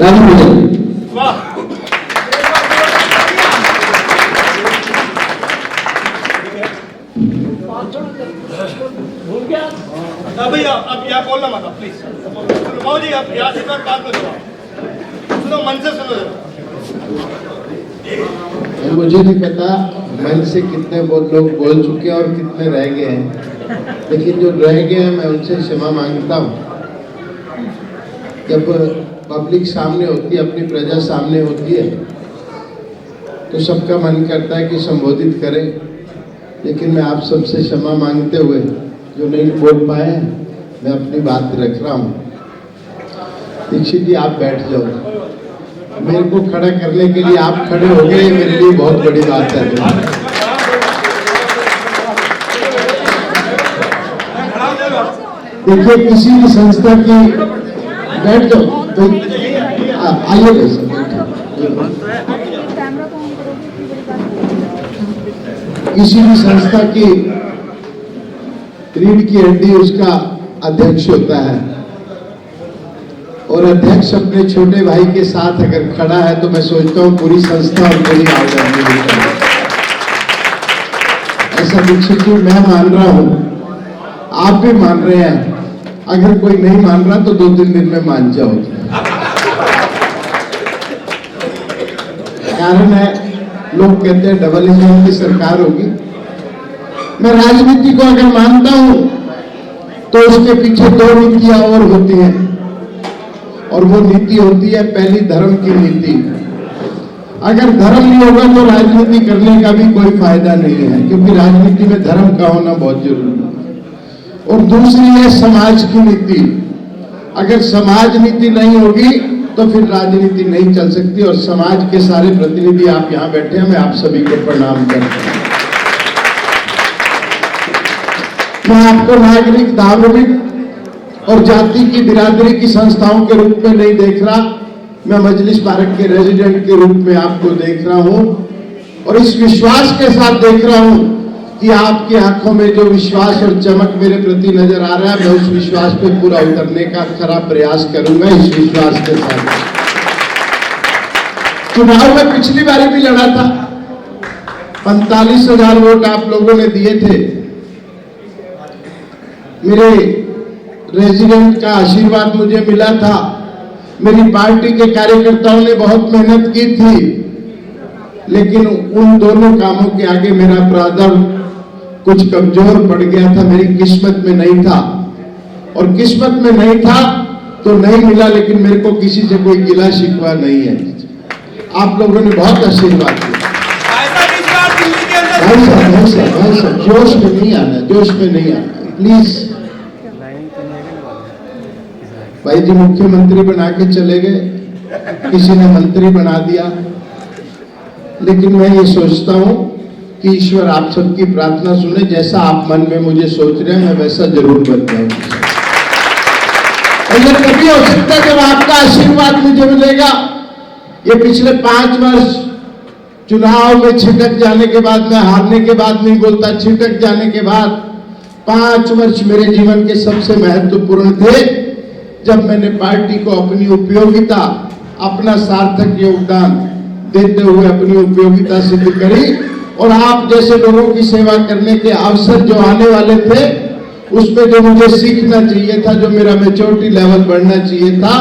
राजू भजन। भैया आप यहाँ बोलना मत प्लीज। सुनो जी, आप यहाँ से बात में सुनो, मन से सुनो। मुझे नहीं पता मन से कितने लोग बोल चुके हैं और कितने रह गए हैं, लेकिन जो रह गए हैं मैं उनसे क्षमा मांगता हूँ। जब पब्लिक सामने होती है, अपनी प्रजा सामने होती है, तो सबका मन करता है कि संबोधित करें, लेकिन मैं आप सबसे क्षमा मांगते हुए जो नहीं बोल पाए मैं अपनी बात रख रहा हूँ। दीक्षित जी आप बैठ जाओ, मेरे को खड़ा करने के लिए आप खड़े हो गए, मेरे लिए बहुत बड़ी बात है। देखिए किसी भी संस्था की, बैठ जाओ तो आइए वैसे किसी भी संस्था की रीढ़ की हड्डी उसका अध्यक्ष होता है, और अध्यक्ष अपने छोटे भाई के साथ अगर खड़ा है तो मैं सोचता हूँ पूरी संस्था और पूरी आजादी ऐसा दीक्षित जी मैं मान रहा हूँ, आप भी मान रहे हैं। अगर कोई नहीं मान रहा तो 2-3 दिन में मान जाओ। कारण है लोग कहते हैं डबल इंजन की सरकार होगी। मैं राजनीति को अगर मानता हूं तो उसके पीछे 2 नीतियां और होती हैं, और वो नीति होती है पहली धर्म की नीति। अगर धर्म नहीं होगा तो राजनीति करने का भी कोई फायदा नहीं है, क्योंकि राजनीति में धर्म का होना बहुत जरूरी है। और दूसरी है समाज की नीति। अगर समाज नीति नहीं होगी तो फिर राजनीति नहीं चल सकती। और समाज के सारे प्रतिनिधि आप यहां बैठे हैं, मैं आप सभी को प्रणाम करता हूं। मैं आपको नागरिक, धार्मिक और जाति की बिरादरी की संस्थाओं के रूप में नहीं देख रहा, मैं मजलिस पार्क के रेजिडेंट के रूप में आपको देख रहा हूं, और इस विश्वास के साथ देख रहा हूं कि आपकी आंखों में जो विश्वास और चमक मेरे प्रति नजर आ रहा है, मैं उस विश्वास पे पूरा उतरने का खरा प्रयास करूंगा। इस विश्वास के साथ चुनाव में पिछली बारी भी लड़ा था, 45,000 वोट आप लोगों ने दिए थे। मेरे रेजिडेंट का आशीर्वाद मुझे मिला था, मेरी पार्टी के कार्यकर्ताओं ने बहुत मेहनत की थी, लेकिन उन दोनों कामों के आगे मेरा ब्रदर कुछ कमजोर पड़ गया था, मेरी किस्मत में नहीं था। और किस्मत में नहीं था तो नहीं मिला, लेकिन मेरे को किसी से कोई गिला शिकवा नहीं है। आप लोगों ने बहुत आशीर्वाद दिया। भाई साहब जोश में नहीं आना, जोश में नहीं आना प्लीज। भाई जी मुख्यमंत्री बना के चले गए, किसी ने मंत्री बना दिया, लेकिन मैं ये सोचता हूं कि ईश्वर आप सबकी प्रार्थना सुने। जैसा आप मन में मुझे सोच रहे हैं मैं वैसा जरूर बन जाऊंगा। और ये तभी हो सकता है जब आपका आशीर्वाद मुझे मिलेगा। ये पिछले 5 वर्ष चुनाव में छिटक जाने के बाद, मैं हारने के बाद नहीं बोलता, छिटक जाने के बाद 5 वर्ष मेरे जीवन के सबसे महत्वपूर्ण थे, जब मैंने पार्टी को अपनी उपयोगिता, अपना सार्थक योगदान देते हुए अपनी उपयोगिता सिद्ध करी। और आप जैसे लोगों की सेवा करने के अवसर जो आने वाले थे, उसमें जो मुझे सीखना चाहिए था, जो मेरा मैच्योरिटी लेवल बढ़ना चाहिए था,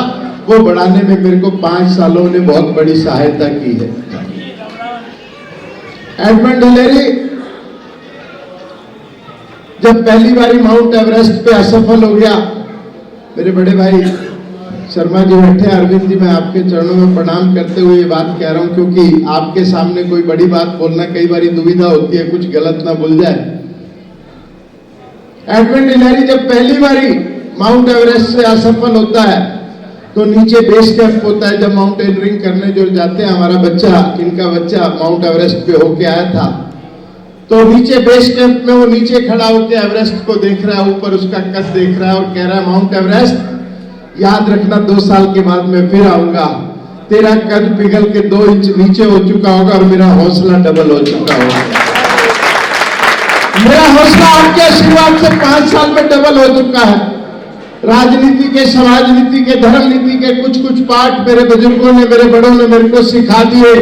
वो बढ़ाने में मेरे को 5 सालों ने बहुत बड़ी सहायता की है। एडमंड हिलेरी जब पहली बारी माउंट एवरेस्ट पे असफल हो गया, मेरे बड़े भाई शर्मा जी बैठे, अरविंद जी, मैं आपके चरणों में प्रणाम करते हुए ये बात कह रहा हूं, क्योंकि आपके सामने कोई बड़ी बात बोलना कई बार दुविधा होती है, कुछ गलत ना बोल जाए। एडमंड हिलेरी जब पहली बारी माउंट एवरेस्ट से असफल होता है तो नीचे बेस कैंप होता है। जब माउंटेनियरिंग करने जो जाते हैं, हमारा बच्चा, इनका बच्चा माउंट एवरेस्ट पे होके आया था, तो नीचे बेस कैंप में वो नीचे खड़ा होकर एवरेस्ट को देख रहा है, ऊपर उसका कद देख रहा है और कह रहा है, माउंट एवरेस्ट याद रखना 2 साल के बाद मैं फिर आऊंगा, तेरा कद पिघल के 2 इंच नीचे हो चुका होगा और मेरा हौसला डबल हो चुका होगा। मेरा हौसला आपके आशीर्वाद से 5 साल में डबल हो चुका है। राजनीति के, समाज नीति के, धर्म नीति के कुछ कुछ पाठ मेरे बुजुर्गों ने, मेरे बड़ों ने मेरे को सिखा दिए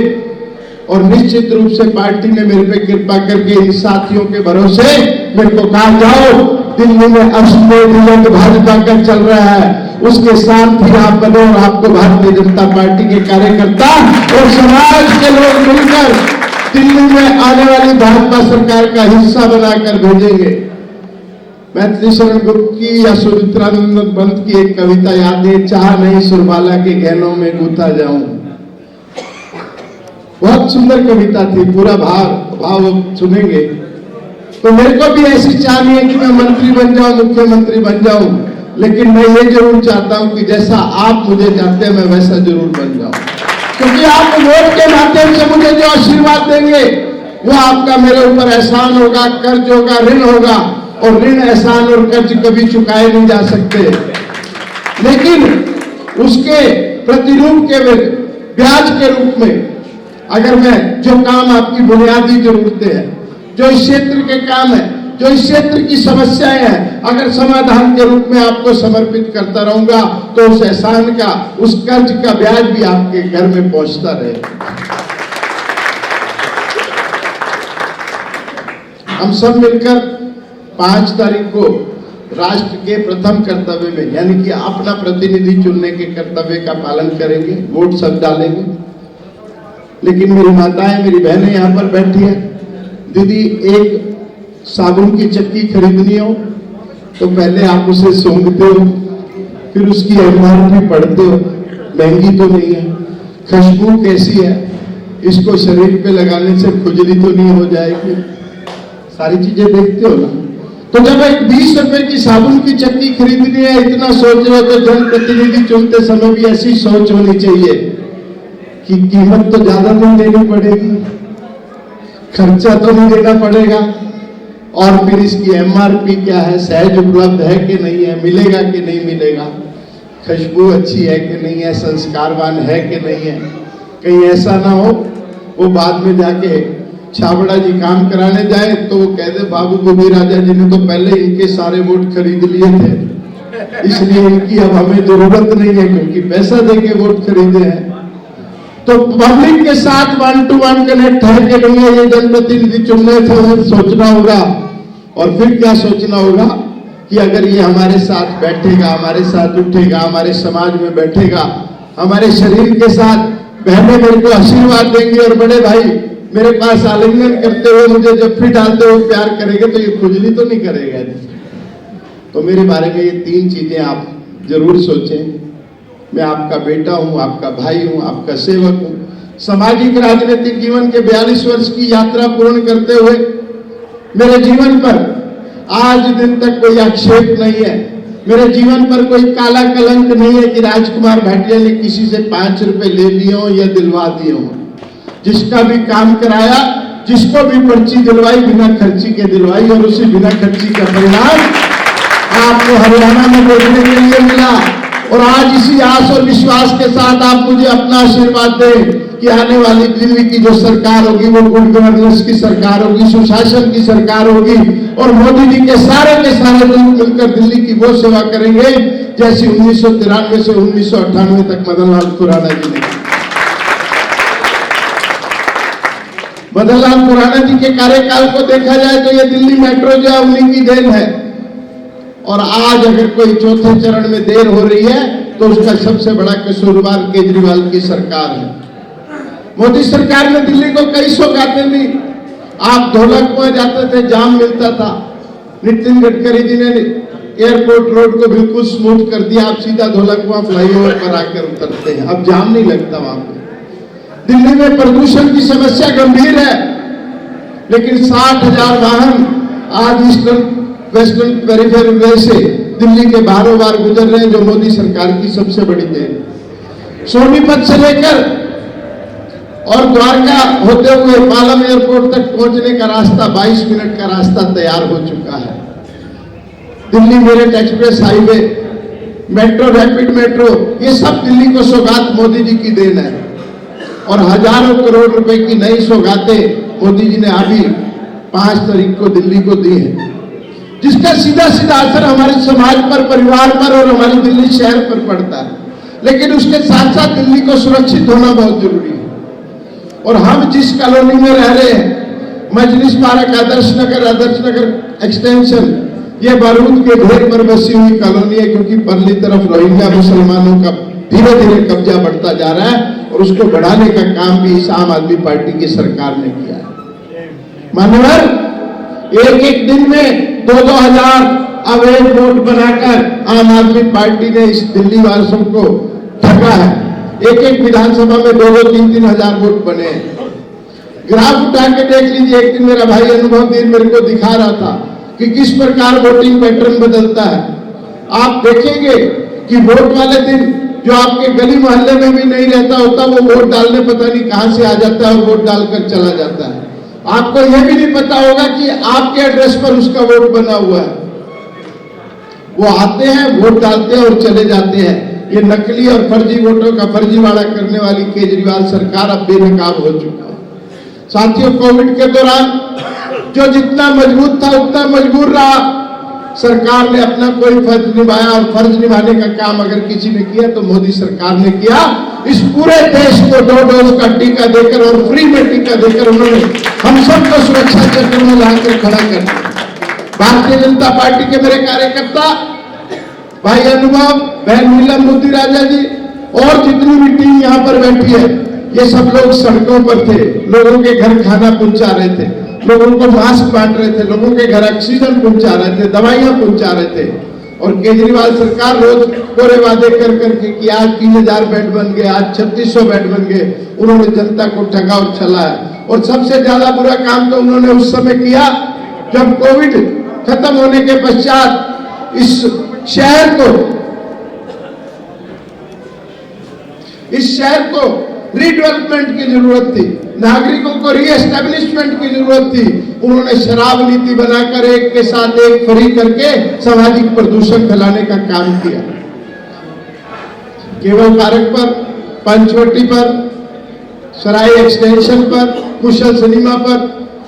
और निश्चित रूप से पार्टी ने मेरे पे कृपा करके इन साथियों के भरोसे मेरे को कहा जाओ दिल्ली में अश्वमेध भाजपा का चल रहा है, उसके साथ ही आप बने और आपको भारतीय जनता पार्टी के कार्यकर्ता और समाज के लोग मिलकर दिल्ली में आने वाली भाजपा सरकार का हिस्सा बनाकर भेजेंगे। मैथिली शरण गुप्त की या सुमित्रानंद पंत की एक कविता याद है, चाह नहीं सुरबाला के गहनों में गूंथा जाऊं। बहुत सुंदर कविता थी, पूरा भाव सुनेंगे। तो मेरे को भी ऐसी चाह नहीं है कि मैं मंत्री बन जाऊं, मुख्यमंत्री बन जाऊं, लेकिन मैं ये जरूर चाहता हूं कि जैसा आप मुझे चाहते हैं मैं वैसा जरूर बन जाऊं, क्योंकि आप वोट के माध्यम से मुझे जो आशीर्वाद देंगे वो आपका मेरे ऊपर एहसान होगा, कर्ज होगा, ऋण होगा, और ऋण, एहसान और कर्ज कभी चुकाए नहीं जा सकते, लेकिन उसके प्रतिरूप के ब्याज के रूप में अगर मैं जो काम आपकी बुनियादी जरूरतें हैं, जो इस क्षेत्र के काम है, जो इस क्षेत्र की समस्याएं हैं, अगर समाधान के रूप में आपको समर्पित करता रहूंगा तो उस एहसान का, उस कर्ज का ब्याज भी आपके घर में पहुंचता रहेगा। हम सब मिलकर 5 तारीख को राष्ट्र के प्रथम कर्तव्य में, यानी कि अपना प्रतिनिधि चुनने के कर्तव्य का पालन करेंगे, वोट सब डालेंगे। लेकिन मेरी माताएं, मेरी बहनें यहाँ पर बैठी हैं, दीदी एक साबुन की चक्की खरीदनी हो तो पहले आप उसे सूंघते हो, फिर उसकी MRP पढ़ते हो, महंगी तो नहीं है, खुशबू कैसी है, इसको शरीर पे लगाने से खुजली तो नहीं हो जाएगी, सारी चीजें देखते हो ना। तो जब एक 20 रुपए की साबुन की चक्की खरीदनी है, इतना सोच रहे हो, तो जनप्रतिनिधि चुनते समय भी ऐसी सोच होनी चाहिए कि कीमत तो ज्यादा नहीं देनी पड़ेगी, खर्चा तो नहीं देना पड़ेगा, और फिर इसकी MRP क्या है, सहज उपलब्ध है कि नहीं है, मिलेगा कि नहीं मिलेगा, खुशबू अच्छी है कि नहीं है, संस्कारवान है कि नहीं है। कहीं ऐसा ना हो वो बाद में जाके छाबड़ा जी काम कराने जाए तो वो कह दे बाबू गोभी राजा जी ने तो पहले इनके सारे वोट खरीद लिए थे, इसलिए इनकी अब हमें जरूरत नहीं है क्योंकि पैसा देके वोट खरीदे हैं। तो पब्लिक के साथ 1 to 1 कनेक्ट है कि नहीं है, ये जनप्रतिनिधि चुनने थे हमें सोचना होगा। और फिर क्या सोचना होगा कि अगर ये हमारे साथ बैठेगा, हमारे साथ उठेगा, हमारे समाज में बैठेगा, हमारे शरीर के साथ बहने मेरे को आशीर्वाद देंगे और बड़े भाई मेरे पास आलिंगन करते हुए मुझे जफ्फी डालते हुए प्यार करेंगे, तो ये खुजली तो नहीं करेगा। तो मेरे बारे में ये 3 चीजें आप जरूर सोचें। मैं आपका बेटा हूं, आपका भाई हूं, आपका सेवक हूं। सामाजिक राजनीतिक जीवन के 42 वर्ष की यात्रा पूर्ण करते हुए मेरे जीवन पर आज दिन तक कोई आक्षेप नहीं है, मेरे जीवन पर कोई काला कलंक नहीं है कि राजकुमार भाटिया ने किसी से 5 रुपए ले लिए हो या दिलवा दिए हो। जिसका भी काम कराया, जिसको भी पर्ची दिलवाई, बिना खर्ची के दिलवाई, और उसी बिना खर्ची का परिणाम आपको हरियाणा में देखने के लिए मिला। और आज इसी आस और विश्वास के साथ आप मुझे अपना आशीर्वाद दें कि आने वाली दिल्ली की जो सरकार होगी वो गुड गवर्नेंस की सरकार होगी, सुशासन की सरकार होगी, और मोदी जी के सारे लोग मिलकर दिल्ली की वो सेवा करेंगे जैसी 1993 से 1998 तक मदन लाल खुराना जी ने। मदन लाल खुराना जी के कार्यकाल को देखा जाए तो ये दिल्ली मेट्रो जो है उन्हीं की देन है, और आज अगर कोई चौथे चरण में देर हो रही है तो उसका सबसे बड़ा कसूरवार केजरीवाल की सरकार है। मोदी सरकार ने दिल्ली को कई सौगातें दी। आप ढोलकपुर जाते थे, जाम मिलता था, नितिन गडकरी जी ने एयरपोर्ट रोड को बिल्कुल स्मूथ कर दिया, आप सीधा ढोलकपुर फ्लाईओवर पर आकर उतरते हैं, अब जाम नहीं लगता वहां पे। दिल्ली में प्रदूषण की समस्या गंभीर है, लेकिन 60,000 वाहन आज ईस्टर्न वेस्टर्न पेरिफेरल वे से दिल्ली के बारों बार गुजर रहे हैं, जो मोदी सरकार की सबसे बड़ी देन। सोनीपत से लेकर और द्वारका होते हुए पालम एयरपोर्ट तक पहुंचने का रास्ता 22 मिनट का रास्ता तैयार हो चुका है। Delhi Meerut express highway, metro, rapid metro, ये सब दिल्ली को सौगात मोदी जी की देन है। और हजारों करोड़ रुपए की नई सौगातें मोदी जी ने अभी 5 तारीख को दिल्ली को दी है। जिसका सीधा सीधा असर हमारे समाज पर, परिवार पर और हमारे दिल्ली शहर पर पड़ता है। लेकिन उसके साथ साथ दिल्ली को सुरक्षित होना बहुत जरूरी है। और हम जिस कॉलोनी में रह रहे हैं, मजलिस पार्क, आदर्श नगर एक्सटेंशन, ये बारूद के ढेर पर बसी हुई कॉलोनी है, क्योंकि परली तरफ रोहिंग्या मुसलमानों का धीरे धीरे कब्जा बढ़ता जा रहा है और उसको बढ़ाने का काम भी इस आम आदमी पार्टी की सरकार ने किया है। मान्यवर, एक एक दिन में 2-2 हजार अवैध वोट बनाकर आम आदमी पार्टी ने इस दिल्ली वासियों को ठगा है। एक एक विधानसभा में 2-2, 3-3 हजार वोट बने हैं। ग्राफ उठा के देख लीजिए। एक दिन मेरा भाई अनुभव देर मेरे को दिखा रहा था कि किस प्रकार वोटिंग पैटर्न बदलता है। आप देखेंगे कि वोट वाले दिन जो आपके गली मोहल्ले में भी नहीं रहता होता, वो वोट डालने पता नहीं कहां से आ जाता है और वोट डालकर चला जाता है। आपको यह भी नहीं पता होगा कि आपके एड्रेस पर उसका वोट बना हुआ है। वो आते हैं, वोट डालते हैं और चले जाते हैं। ये नकली और फर्जी वोटों का फर्जीवाड़ा करने वाली केजरीवाल सरकार अब बेनकाब हो चुका है। साथियों, कोविड के दौरान जो जितना मजबूत था उतना मजबूर रहा। सरकार ने अपना कोई फर्ज निभाया, और फर्ज निभाने का काम अगर किसी ने किया तो मोदी सरकार ने किया। इस पूरे देश को 2 डोज का टीका देकर और फ्री में टीका देकर उन्होंने हम सबको सुरक्षा चक्र में लाकर खड़ा कर दिया। भारतीय जनता पार्टी के मेरे कार्यकर्ता भाई अनुभव, बहन नीलम मोदी राजा जी और जितनी भी टीम यहाँ पर बैठी है, ये सब लोग सड़कों पर थे, लोगों के घर खाना पहुंचा रहे थे, लोगों को मास्क बांट रहे थे, लोगों के घर ऑक्सीजन पहुंचा रहे थे, दवाइयां पहुंचा रहे थे। और केजरीवाल सरकार रोज कोरे वादे कर करके कि आज 3000 बेड बन गए, आज 3600 बेड बन गए, उन्होंने जनता को ठगा और चला है। और सबसे ज्यादा बुरा काम तो उन्होंने उस समय किया जब कोविड खत्म होने के पश्चात इस शहर को रीडेवलपमेंट की जरूरत थी, नागरिकों को रीएस्टेब्लिशमेंट की जरूरत थी। उन्होंने शराब नीति बनाकर एक के साथ एक फ्री करके सामाजिक प्रदूषण फैलाने का काम किया। केवल पार्क पर, पंचवटी पर, सराय एक्सटेंशन पर, कुशल सिनेमा पर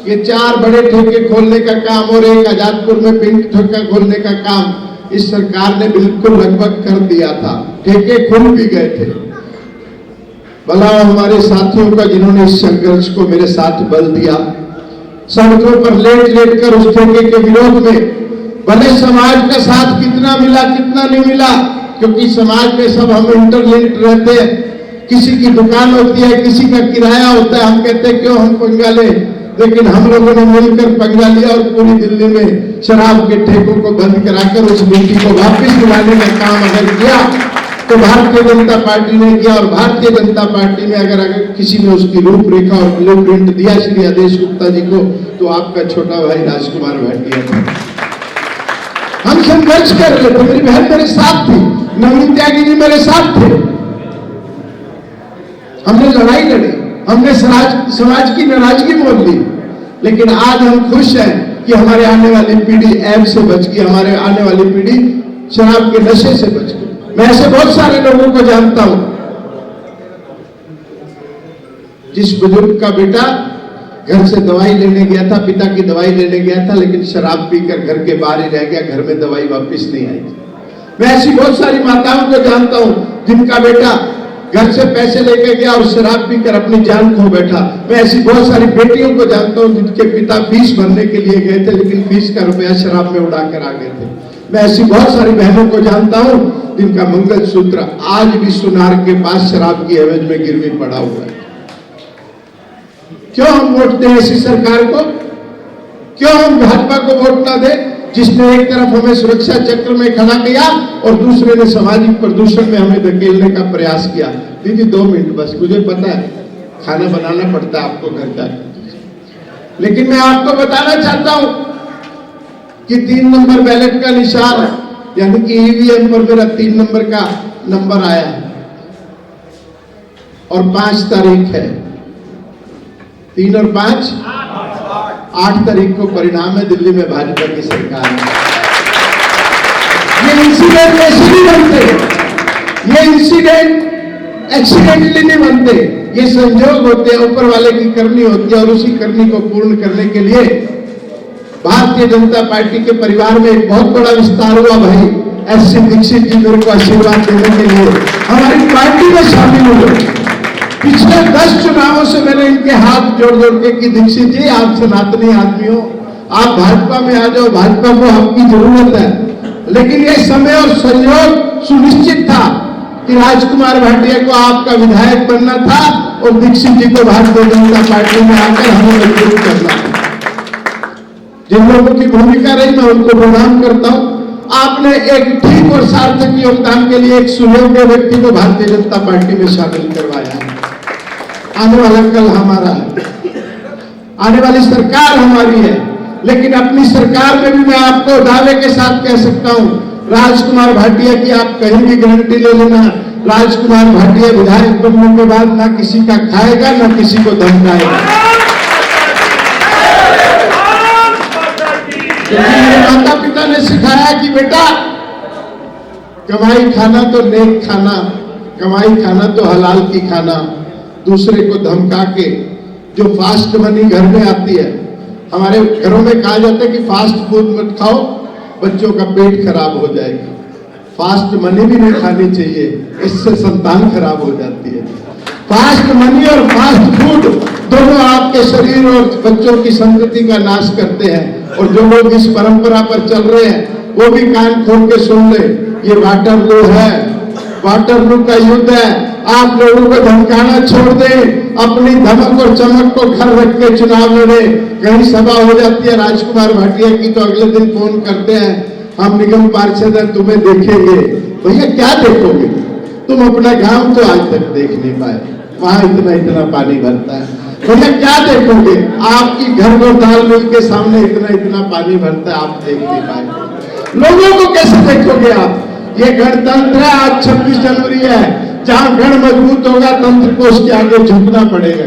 ये 4 बड़े ठेके खोलने का काम और एक आजादपुर में पिंक ठेका खोलने का काम इस सरकार ने बिल्कुल लगभग कर दिया था। ठेके खुल भी गए थे। भला हमारे साथियों का जिन्होंने इस संघर्ष को मेरे साथ बल दिया, सड़कों पर लेट कर उस ठेके के विरोध में, भले समाज का साथ कितना मिला कितना नहीं मिला, क्योंकि समाज में सब हम इंटरलिंक्ड रहते हैं। किसी की दुकान होती है, किसी का किराया होता है, हम कहते हैं क्यों हम पंगा ले, लेकिन हम लोगों ने मिलकर पंगा लिया और पूरी दिल्ली में शराब के ठेकों को बंद कराकर उस नीति को वापस दिलाने का काम अगर किया तो भारतीय जनता पार्टी ने किया। और भारतीय जनता पार्टी में अगर किसी ने उसकी रूपरेखा और ब्लूप्रिंट दिया श्री आदेश गुप्ता जी को, तो आपका छोटा भाई राजकुमार भाटिया था। हम संघर्ष कर रहे थे, मेरी बहन मेरे साथ थी, नवनीत त्यागी जी मेरे साथ थे। हमने लड़ाई लड़ी, हमने समाज की नाराजगी मोल ली, लेकिन आज हम खुश हैं कि हमारे आने वाली पीढ़ी ऐब से बच गई, हमारे आने वाली पीढ़ी शराब के नशे से बच गई। मैं ऐसे बहुत सारे लोगों को जानता हूं, जिस बुजुर्ग का बेटा घर से दवाई लेने गया था, पिता की दवाई लेने गया था, लेकिन शराब पीकर घर के बाहर ही रह गया, घर में दवाई वापस नहीं आई। मैं ऐसी बहुत सारी माताओं को जानता हूं जिनका बेटा घर से पैसे लेके गया और शराब पीकर अपनी जान खो बैठा। मैं ऐसी बहुत सारी बेटियों को जानता हूं जिनके पिता फीस भरने के लिए गए थे, लेकिन फीस का रुपया शराब में उड़ाकर आ गए थे। मैं ऐसी बहुत सारी बहनों को जानता हूं जिनका मंगलसूत्र आज भी सुनार के पास शराब की एवज में गिरवी पड़ा हुआ है। क्यों हम वोट दें ऐसी सरकार को? क्यों हम भाजपा को वोट ना दें, जिसने एक तरफ हमें सुरक्षा चक्र में खड़ा किया और दूसरे ने सामाजिक प्रदूषण में हमें धकेलने का प्रयास किया। दीदी 2 मिनट बस, मुझे पता है खाना बनाना पड़ता है आपको घर का, लेकिन मैं आपको बताना चाहता हूं कि 3 नंबर बैलेट का निशान, यानी कि ईवीएम पर मेरा 3 नंबर का नंबर आया है और 5 तारीख है, 3 और 5 8 तारीख को परिणाम है। दिल्ली में भाजपा की सरकार है। ये इंसिडेंट ऐसे नहीं बनते, ये इंसिडेंट एक्सीडेंटली नहीं बनते, ये संजोग होते हैं, ऊपर वाले की करनी होती है और उसी करनी को पूर्ण करने के लिए भारतीय जनता पार्टी के परिवार में एक बहुत बड़ा विस्तार हुआ भाई। एससी दीक्षित जी मेरे को आशीर्वाद देने के लिए हमारी पार्टी में शामिल हुए। पिछले 10 चुनावों से मैंने इनके हाथ जोड़ जोड़ के कि दीक्षित जी आप सनातनी आदमी हो, आप भाजपा में आ जाओ, भाजपा को आपकी जरूरत है। लेकिन ये समय और संयोग सुनिश्चित था कि राजकुमार भाटिया को आपका विधायक बनना था और दीक्षित जी को भारतीय जनता पार्टी में आकर हमें मजबूत करना था। जिन लोगों की भूमिका रही मैं उनको प्रणाम करता हूं। आपने एक ठीक और सार्थक योगदान के लिए एक सुयोग्य व्यक्ति को भारतीय जनता पार्टी में शामिल करवाया है। आने वाला कल हमारा है, आने वाली सरकार हमारी है, लेकिन अपनी सरकार में भी मैं आपको दावे के साथ कह सकता हूं, राजकुमार भाटिया की आप कहीं भी गारंटी ले लेना, राजकुमार भाटिया विधायक बनने के बाद ना किसी का खाएगा ना किसी को धमकाएगा। मेरे माता पिता ने सिखाया कि बेटा कमाई खाना तो नेक खाना, कमाई खाना तो हलाल की खाना, दूसरे को धमका के जो फास्ट मनी घर में आती है। हमारे घरों में कहा जाता है कि फास्ट फूड मत खाओ, बच्चों का पेट खराब हो जाएगा। फास्ट मनी भी नहीं खानी चाहिए, इससे संतान खराब हो जाती है। फास्ट मनी और फास्ट फूड दोनों आपके शरीर और बच्चों की संतति का नाश करते हैं। और जो लोग इस परंपरा पर चल रहे हैं वो भी कान खोल के सुन ले, ये वाटरलू है, वाटरलू का युद्ध है। आप लोगों को धमकाना छोड़ दें, अपनी धमक और चमक को घर रख के चुनाव लड़े। कहीं सभा हो जाती है राजकुमार भाटिया की तो अगले दिन फोन करते हैं, हम निगम पार्षद हैं, तुम्हें देखेंगे। भैया क्या देखोगे, तुम अपना गांव तो आज तक देख नहीं पाए, वहां इतना इतना पानी भरता है। भैया क्या देखोगे, आपकी घर और दाल मिल के सामने इतना इतना पानी भरता है, आप देख नहीं पाए। लोगों को कैसे देखोगे आप? ये गणतंत्र है, आज 26 जनवरी है, जहां गण मजबूत होगा तंत्र को उसके आगे झुकना पड़ेगा।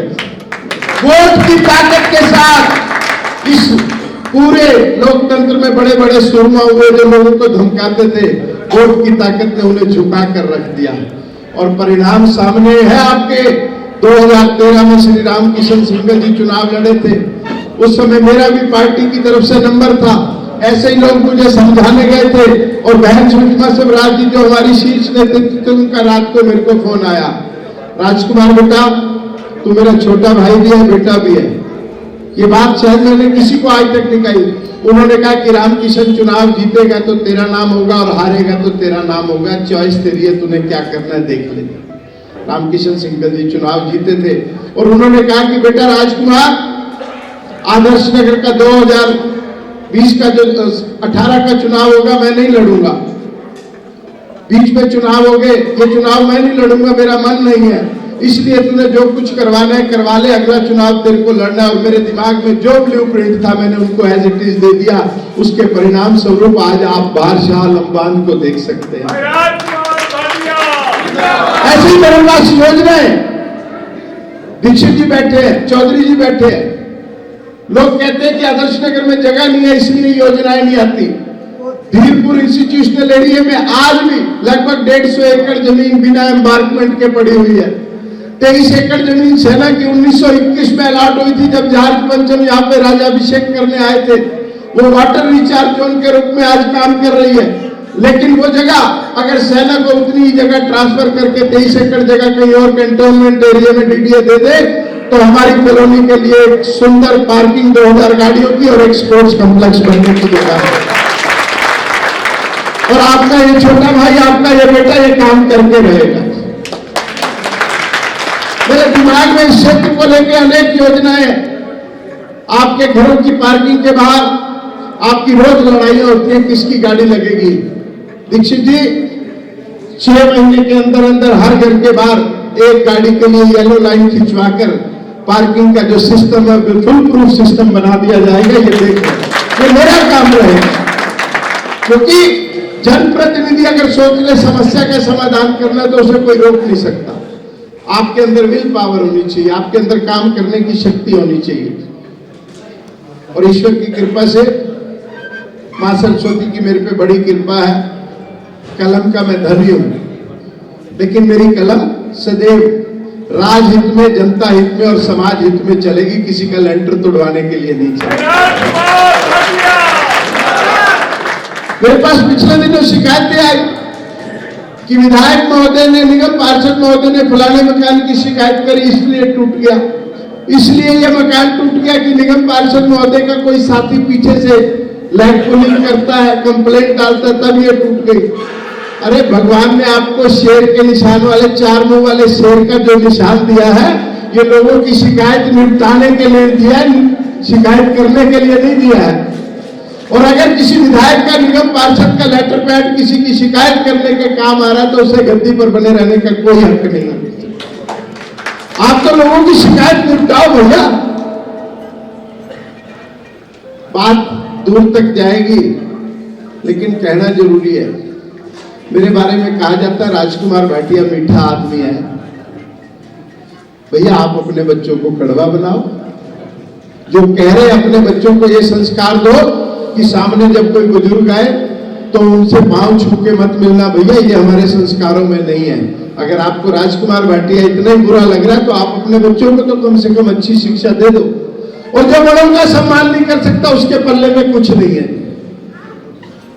वोट की ताकत के साथ इस पूरे लोकतंत्र में बड़े बड़े सुरमा हुए जो लोगों को धमकाते थे, वोट की ताकत ने उन्हें झुका कर रख दिया। और परिणाम सामने है आपके। 2013 में श्री रामकिशन सिंह जी चुनाव लड़े थे, उस समय मेरा भी पार्टी की तरफ से नंबर था। ऐसे ही लोग मुझे समझाने गए थे और बहन सुषमा स्वराज जी जो हमारी शीर्ष नेतृत्व, उनका रात को मेरे को फोन आया, राजकुमार बेटा तू मेरा छोटा भाई भी है, बेटा भी है। ये बात शायद मैंने किसी को आज तक नहीं कही। उन्होंने कहा कि रामकिशन चुनाव जीतेगा तो तेरा नाम होगा और हारेगा तो तेरा नाम होगा, चॉइस तेरी है, तूने क्या करना है देख ले। रामकिशन सिंह जी चुनाव जीते थे और उन्होंने कहा कि बेटा राजकुमार, आदर्श नगर का 2020 का जो 18 का चुनाव होगा मैं नहीं लड़ूंगा, बीच में चुनाव हो गए, ये चुनाव मैं नहीं लड़ूंगा, मेरा मन नहीं है, इसलिए तूने जो कुछ करवाना है करवा ले, अगला चुनाव तेरे को लड़ना। और मेरे दिमाग में जो ब्लूप्रिंट था मैंने उनको एज इट इज दे दिया। उसके परिणाम स्वरूप आज आप बादशाह लंबान को देख सकते हैं। ऐसी बनवास योजनाएं, दीक्षित जी बैठे हैं, चौधरी जी बैठे हैं। लोग कहते हैं कि आदर्श नगर में जगह नहीं है इसलिए योजनाएं नहीं आती। धीरपुर इंस्टीट्यूशनल एरिया में आज भी लगभग 150 एकड़ जमीन बिना एम्बार्कमेंट के पड़ी हुई है। 23 एकड़ जमीन सेना की 1921 में अलॉट हुई थी जब जॉर्ज पंचम यहाँ पे राजाभिषेक करने आए थे। वो वाटर रिचार्ज जोन के रूप में आज काम कर रही है। लेकिन वो जगह अगर सेना को उतनी जगह ट्रांसफर करके 23 एकड़ जगह कहीं और कंटोनमेंट एरिया में डीडीए दे दे तो हमारी कॉलोनी के लिए एक सुंदर पार्किंग 2000 गाड़ियों की और एक स्पोर्ट्स कॉम्प्लेक्स बनने की जगह है। और आपका ये छोटा भाई, आपका ये बेटा ये काम करके रहेगा। मेरे दिमाग में इस क्षेत्र को लेकर अनेक योजनाएं। आपके घरों की पार्किंग के बाहर आपकी रोज लड़ाइयां होती हैं, किसकी गाड़ी लगेगी। दीक्षित जी 6 महीने के अंदर अंदर हर घर के बाहर एक गाड़ी के लिए येलो लाइन खिंचवाकर पार्किंग का जो सिस्टम है फुल प्रूफ सिस्टम बना दिया जाएगा। ये देख ये मेरा काम रहेगा, क्योंकि जनप्रतिनिधि अगर सोच ले समस्या का समाधान करना तो उसे कोई रोक नहीं सकता। आपके अंदर विल पावर होनी चाहिए, आपके अंदर काम करने की शक्ति होनी चाहिए। और ईश्वर की कृपा से, मां सरस्वती की मेरे पे बड़ी कृपा है। कलम का मैं धनी हूं, लेकिन मेरी कलम सदैव राजहित में, जनता हित में और समाज हित में चलेगी। किसी का लेंटर तोड़वाने के लिए नहीं चलेगी। मेरे पास पिछले दिनों शिकायतें आई कि विधायक महोदय ने, निगम पार्षद महोदय ने फलाने मकान की शिकायत करी इसलिए टूट गया, इसलिए यह मकान टूट गया कि निगम पार्षद महोदय का कोई साथी पीछे से लाइट पुलिंग करता है, कंप्लेंट डालता है, तब ये टूट गई। अरे भगवान ने आपको शेर के निशान वाले, 4 मुंह वाले शेर का जो निशान दिया है, ये लोगों की शिकायत निपटाने के लिए दिया है, शिकायत करने के लिए नहीं दिया है। और अगर किसी विधायक का, निगम पार्षद का लेटर पैड किसी की शिकायत करने के काम आ रहा है तो उसे गद्दी पर बने रहने का कोई हक नहीं है। आप तो लोगों की शिकायत निपटाओ भैया। बात दूर तक जाएगी, लेकिन कहना जरूरी है। मेरे बारे में कहा जाता है राजकुमार भाटिया मीठा आदमी है। भैया आप अपने बच्चों को कड़वा बनाओ, जो कह रहे अपने बच्चों को ये संस्कार दो कि सामने जब कोई बुजुर्ग आए तो उनसे पांव छू के मत मिलना। भैया ये हमारे संस्कारों में नहीं है। अगर आपको राजकुमार भाटिया इतना ही बुरा लग रहा है तो आप अपने बच्चों को तो कम से कम अच्छी शिक्षा दे दो। और जो बड़ों का सम्मान नहीं कर सकता उसके पल्ले में कुछ नहीं है।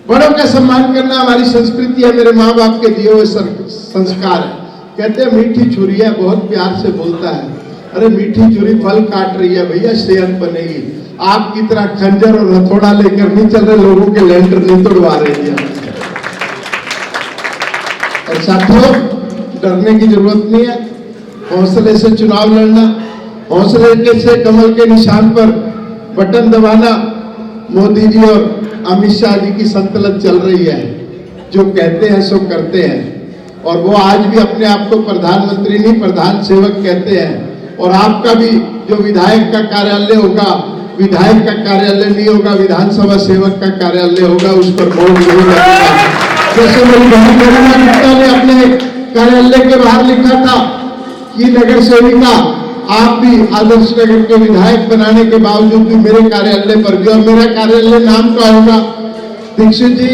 बड़ों का सम्मान करना हमारी संस्कृति है, मेरे माँ बाप के दिए हुए संस्कार है। कहते हैं मीठी छुरी है, बहुत प्यार से बोलता है। अरे मीठी छुरी फल काट रही है भैया, सेहत बनेगी। आपकी तरह खंजर और हथौड़ा लेकर नहीं चल रहे, लोगों के लेंटर नहीं तोड़वा रहे हैं। और साथियों, डरने की जरूरत नहीं है, हौसले से चुनाव लड़ना, हौसले से कमल के निशान पर बटन दबाना। मोदी जी और अमित शाह जी की संतलत चल रही है, जो कहते हैं सो करते हैं। और वो आज भी अपने आप को प्रधानमंत्री नहीं, प्रधान सेवक कहते हैं। और आपका भी जो विधायक का कार्यालय होगा, विधायक का कार्यालय नहीं होगा, विधानसभा सेवक का कार्यालय होगा, उस पर बोर्ड नहीं लगेगा। जैसे मेरी बहन गरिमा गुप्ता ने अपने कार्यालय के बाहर लिखा था कि नगर सेविका आप भी आदर्श नगर के विधायक बनाने के बावजूद भी मेरे कार्यालय पर भी, और मेरा कार्यालय नाम का होगा। दीक्षित जी,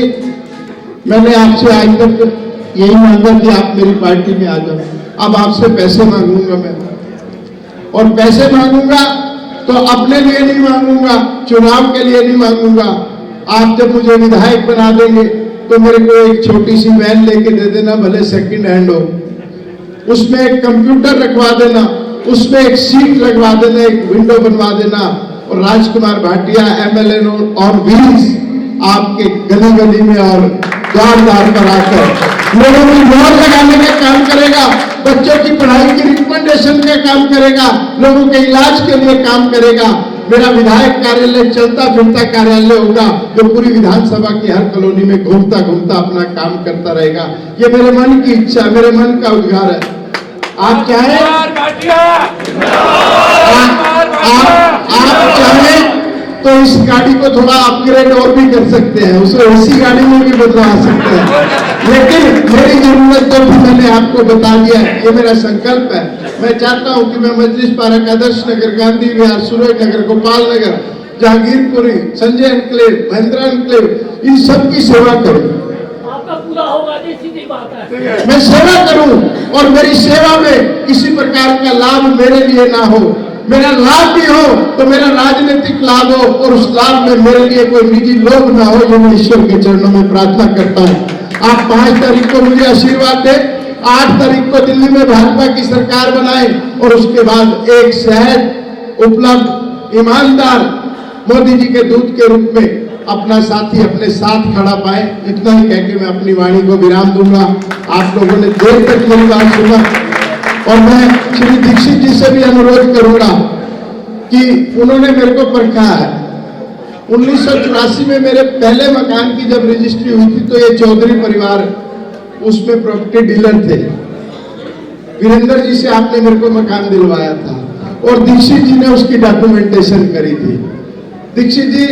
मैंने आपसे आज तक यही मांगा कि आप मेरी पार्टी में आ जाओ। अब आपसे पैसे मांगूंगा मैं, और पैसे मांगूंगा तो अपने लिए नहीं मांगूंगा, चुनाव के लिए नहीं मांगूंगा। आप जब मुझे विधायक बना देंगे तो मेरे को एक छोटी सी वैन लेके दे देना, भले सेकंड हैंड हो, उसमें एक कंप्यूटर रखवा देना, उसमें एक सीट लगवा देना, एक विंडो बनवा देना, और राजकुमार भाटिया एमएलए और व्हील्स आपके गली गली में और द्वार द्वार पर आकर लोगों की मोहर लगाने का काम करेगा, बच्चों की पढ़ाई की रिकमेंडेशन का काम करेगा, लोगों के इलाज के लिए काम करेगा। मेरा विधायक कार्यालय चलता फिरता कार्यालय होगा, जो पूरी विधानसभा की हर कॉलोनी में घूमता घूमता अपना काम करता रहेगा। ये मेरे मन की इच्छा, मेरे मन का उद्गार है। आप चाहें, आप चाहें तो इस गाड़ी को थोड़ा अपग्रेड और भी कर सकते हैं, उसे ऐसी गाड़ी में भी बदलवा सकते हैं। लेकिन मेरी जरूरत तो भी मैंने आपको बता दिया है, ये मेरा संकल्प है। मैं चाहता हूं कि मैं मजलिस पार्क, आदर्श नगर, गांधी विहार, सूरज नगर, गोपाल नगर, जहांगीरपुरी, संजय एनक्लेव, महिंद्रा एनक्लेव, इन सब की सेवा करूं। आपका पूरा होगा, सीधी बात है। मैं सेवा करूं और मेरी सेवा में किसी प्रकार का लाभ मेरे लिए ना हो, मेरा लाभ भी हो तो मेरा राजनीतिक लाभ हो, और उस लाभ में मेरे लिए कोई निजी लोभ ना हो। ये मैं ईश्वर के चरणों में प्रार्थना करता हूं। आप 5 तारीख को मुझे आशीर्वाद दें, 8 तारीख को दिल्ली में भाजपा की सरकार बनाएं, और उसके बाद एक सहज, उपलब्ध, ईमानदार मोदी जी के दूत के रूप में अपना साथी अपने साथ खड़ा पाए। इतना ही कह के मैं अपनी वाणी को विराम दूंगा। आप लोगों ने देर तक मेरी बात सुना, और मैं श्री दीक्षित जी से भी अनुरोध करूंगा कि उन्होंने मेरे को परखा है। 1984 में मेरे पहले मकान की जब रजिस्ट्री हुई थी तो ये चौधरी परिवार उसमें प्रॉपर्टी डीलर थे। वीरेंद्र जी से आपने मेरे को मकान दिलवाया था, और दीक्षित जी ने उसकी डॉक्यूमेंटेशन करी थी। दीक्षित जी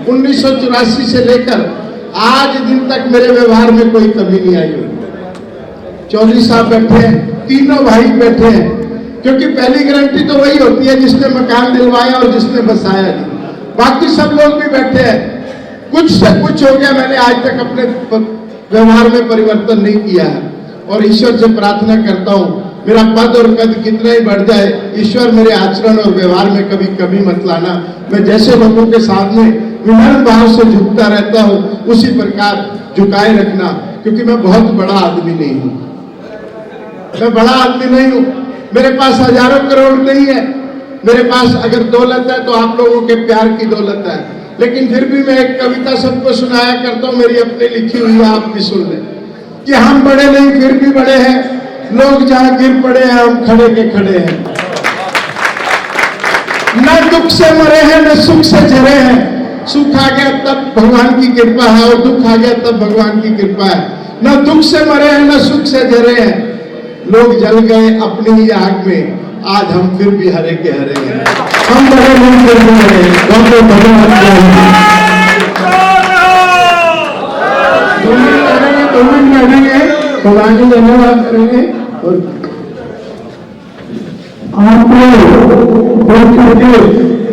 1984 से लेकर आज दिन तक मेरे व्यवहार में कोई कमी नहीं आई। चौधरी साहब बैठे हैं, तीनों भाई बैठे हैं, क्योंकि पहली गारंटी तो वही होती है जिसने मकान दिलवाया और जिसने बसाया नहीं। बाकी सब लोग भी बैठे हैं। कुछ से कुछ हो गया, मैंने आज तक अपने व्यवहार में परिवर्तन नहीं किया है, और ईश्वर से प्रार्थना करता हूं मेरा पद और कद कितना ही बढ़ जाए, ईश्वर मेरे आचरण और व्यवहार में कभी कमी मत लाना। मैं जैसे लोगों के सामने विनम्र भाव से झुकता रहता हूं, उसी प्रकार झुकाए रखना, क्योंकि मैं बहुत बड़ा आदमी नहीं हूं। मैं बड़ा आदमी नहीं हूं, मेरे पास हजारों करोड़ नहीं है, मेरे पास अगर दौलत है तो आप लोगों के प्यार की दौलत है। लेकिन फिर भी मैं एक कविता सबको सुनाया करता हूं, मेरी अपनी लिखी हुई है, आप भी सुन लें कि हम बड़े नहीं फिर भी बड़े हैं, लोग जहां गिर पड़े हैं हम खड़े के खड़े हैं। न दुख से मरे हैं न सुख से जरे हैं, सुख आ गया तब भगवान की कृपा है और दुख आ गया तब भगवान की कृपा है। न दुख से मरे हैं न सुख से जरे हैं, लोग जल गए अपनी ही आग में, आज हम फिर भी हरे के हरे हैं। हम बड़े नहीं फिर भी हरे हैं। बहुत भगवान जी धन्यवाद करेंगे और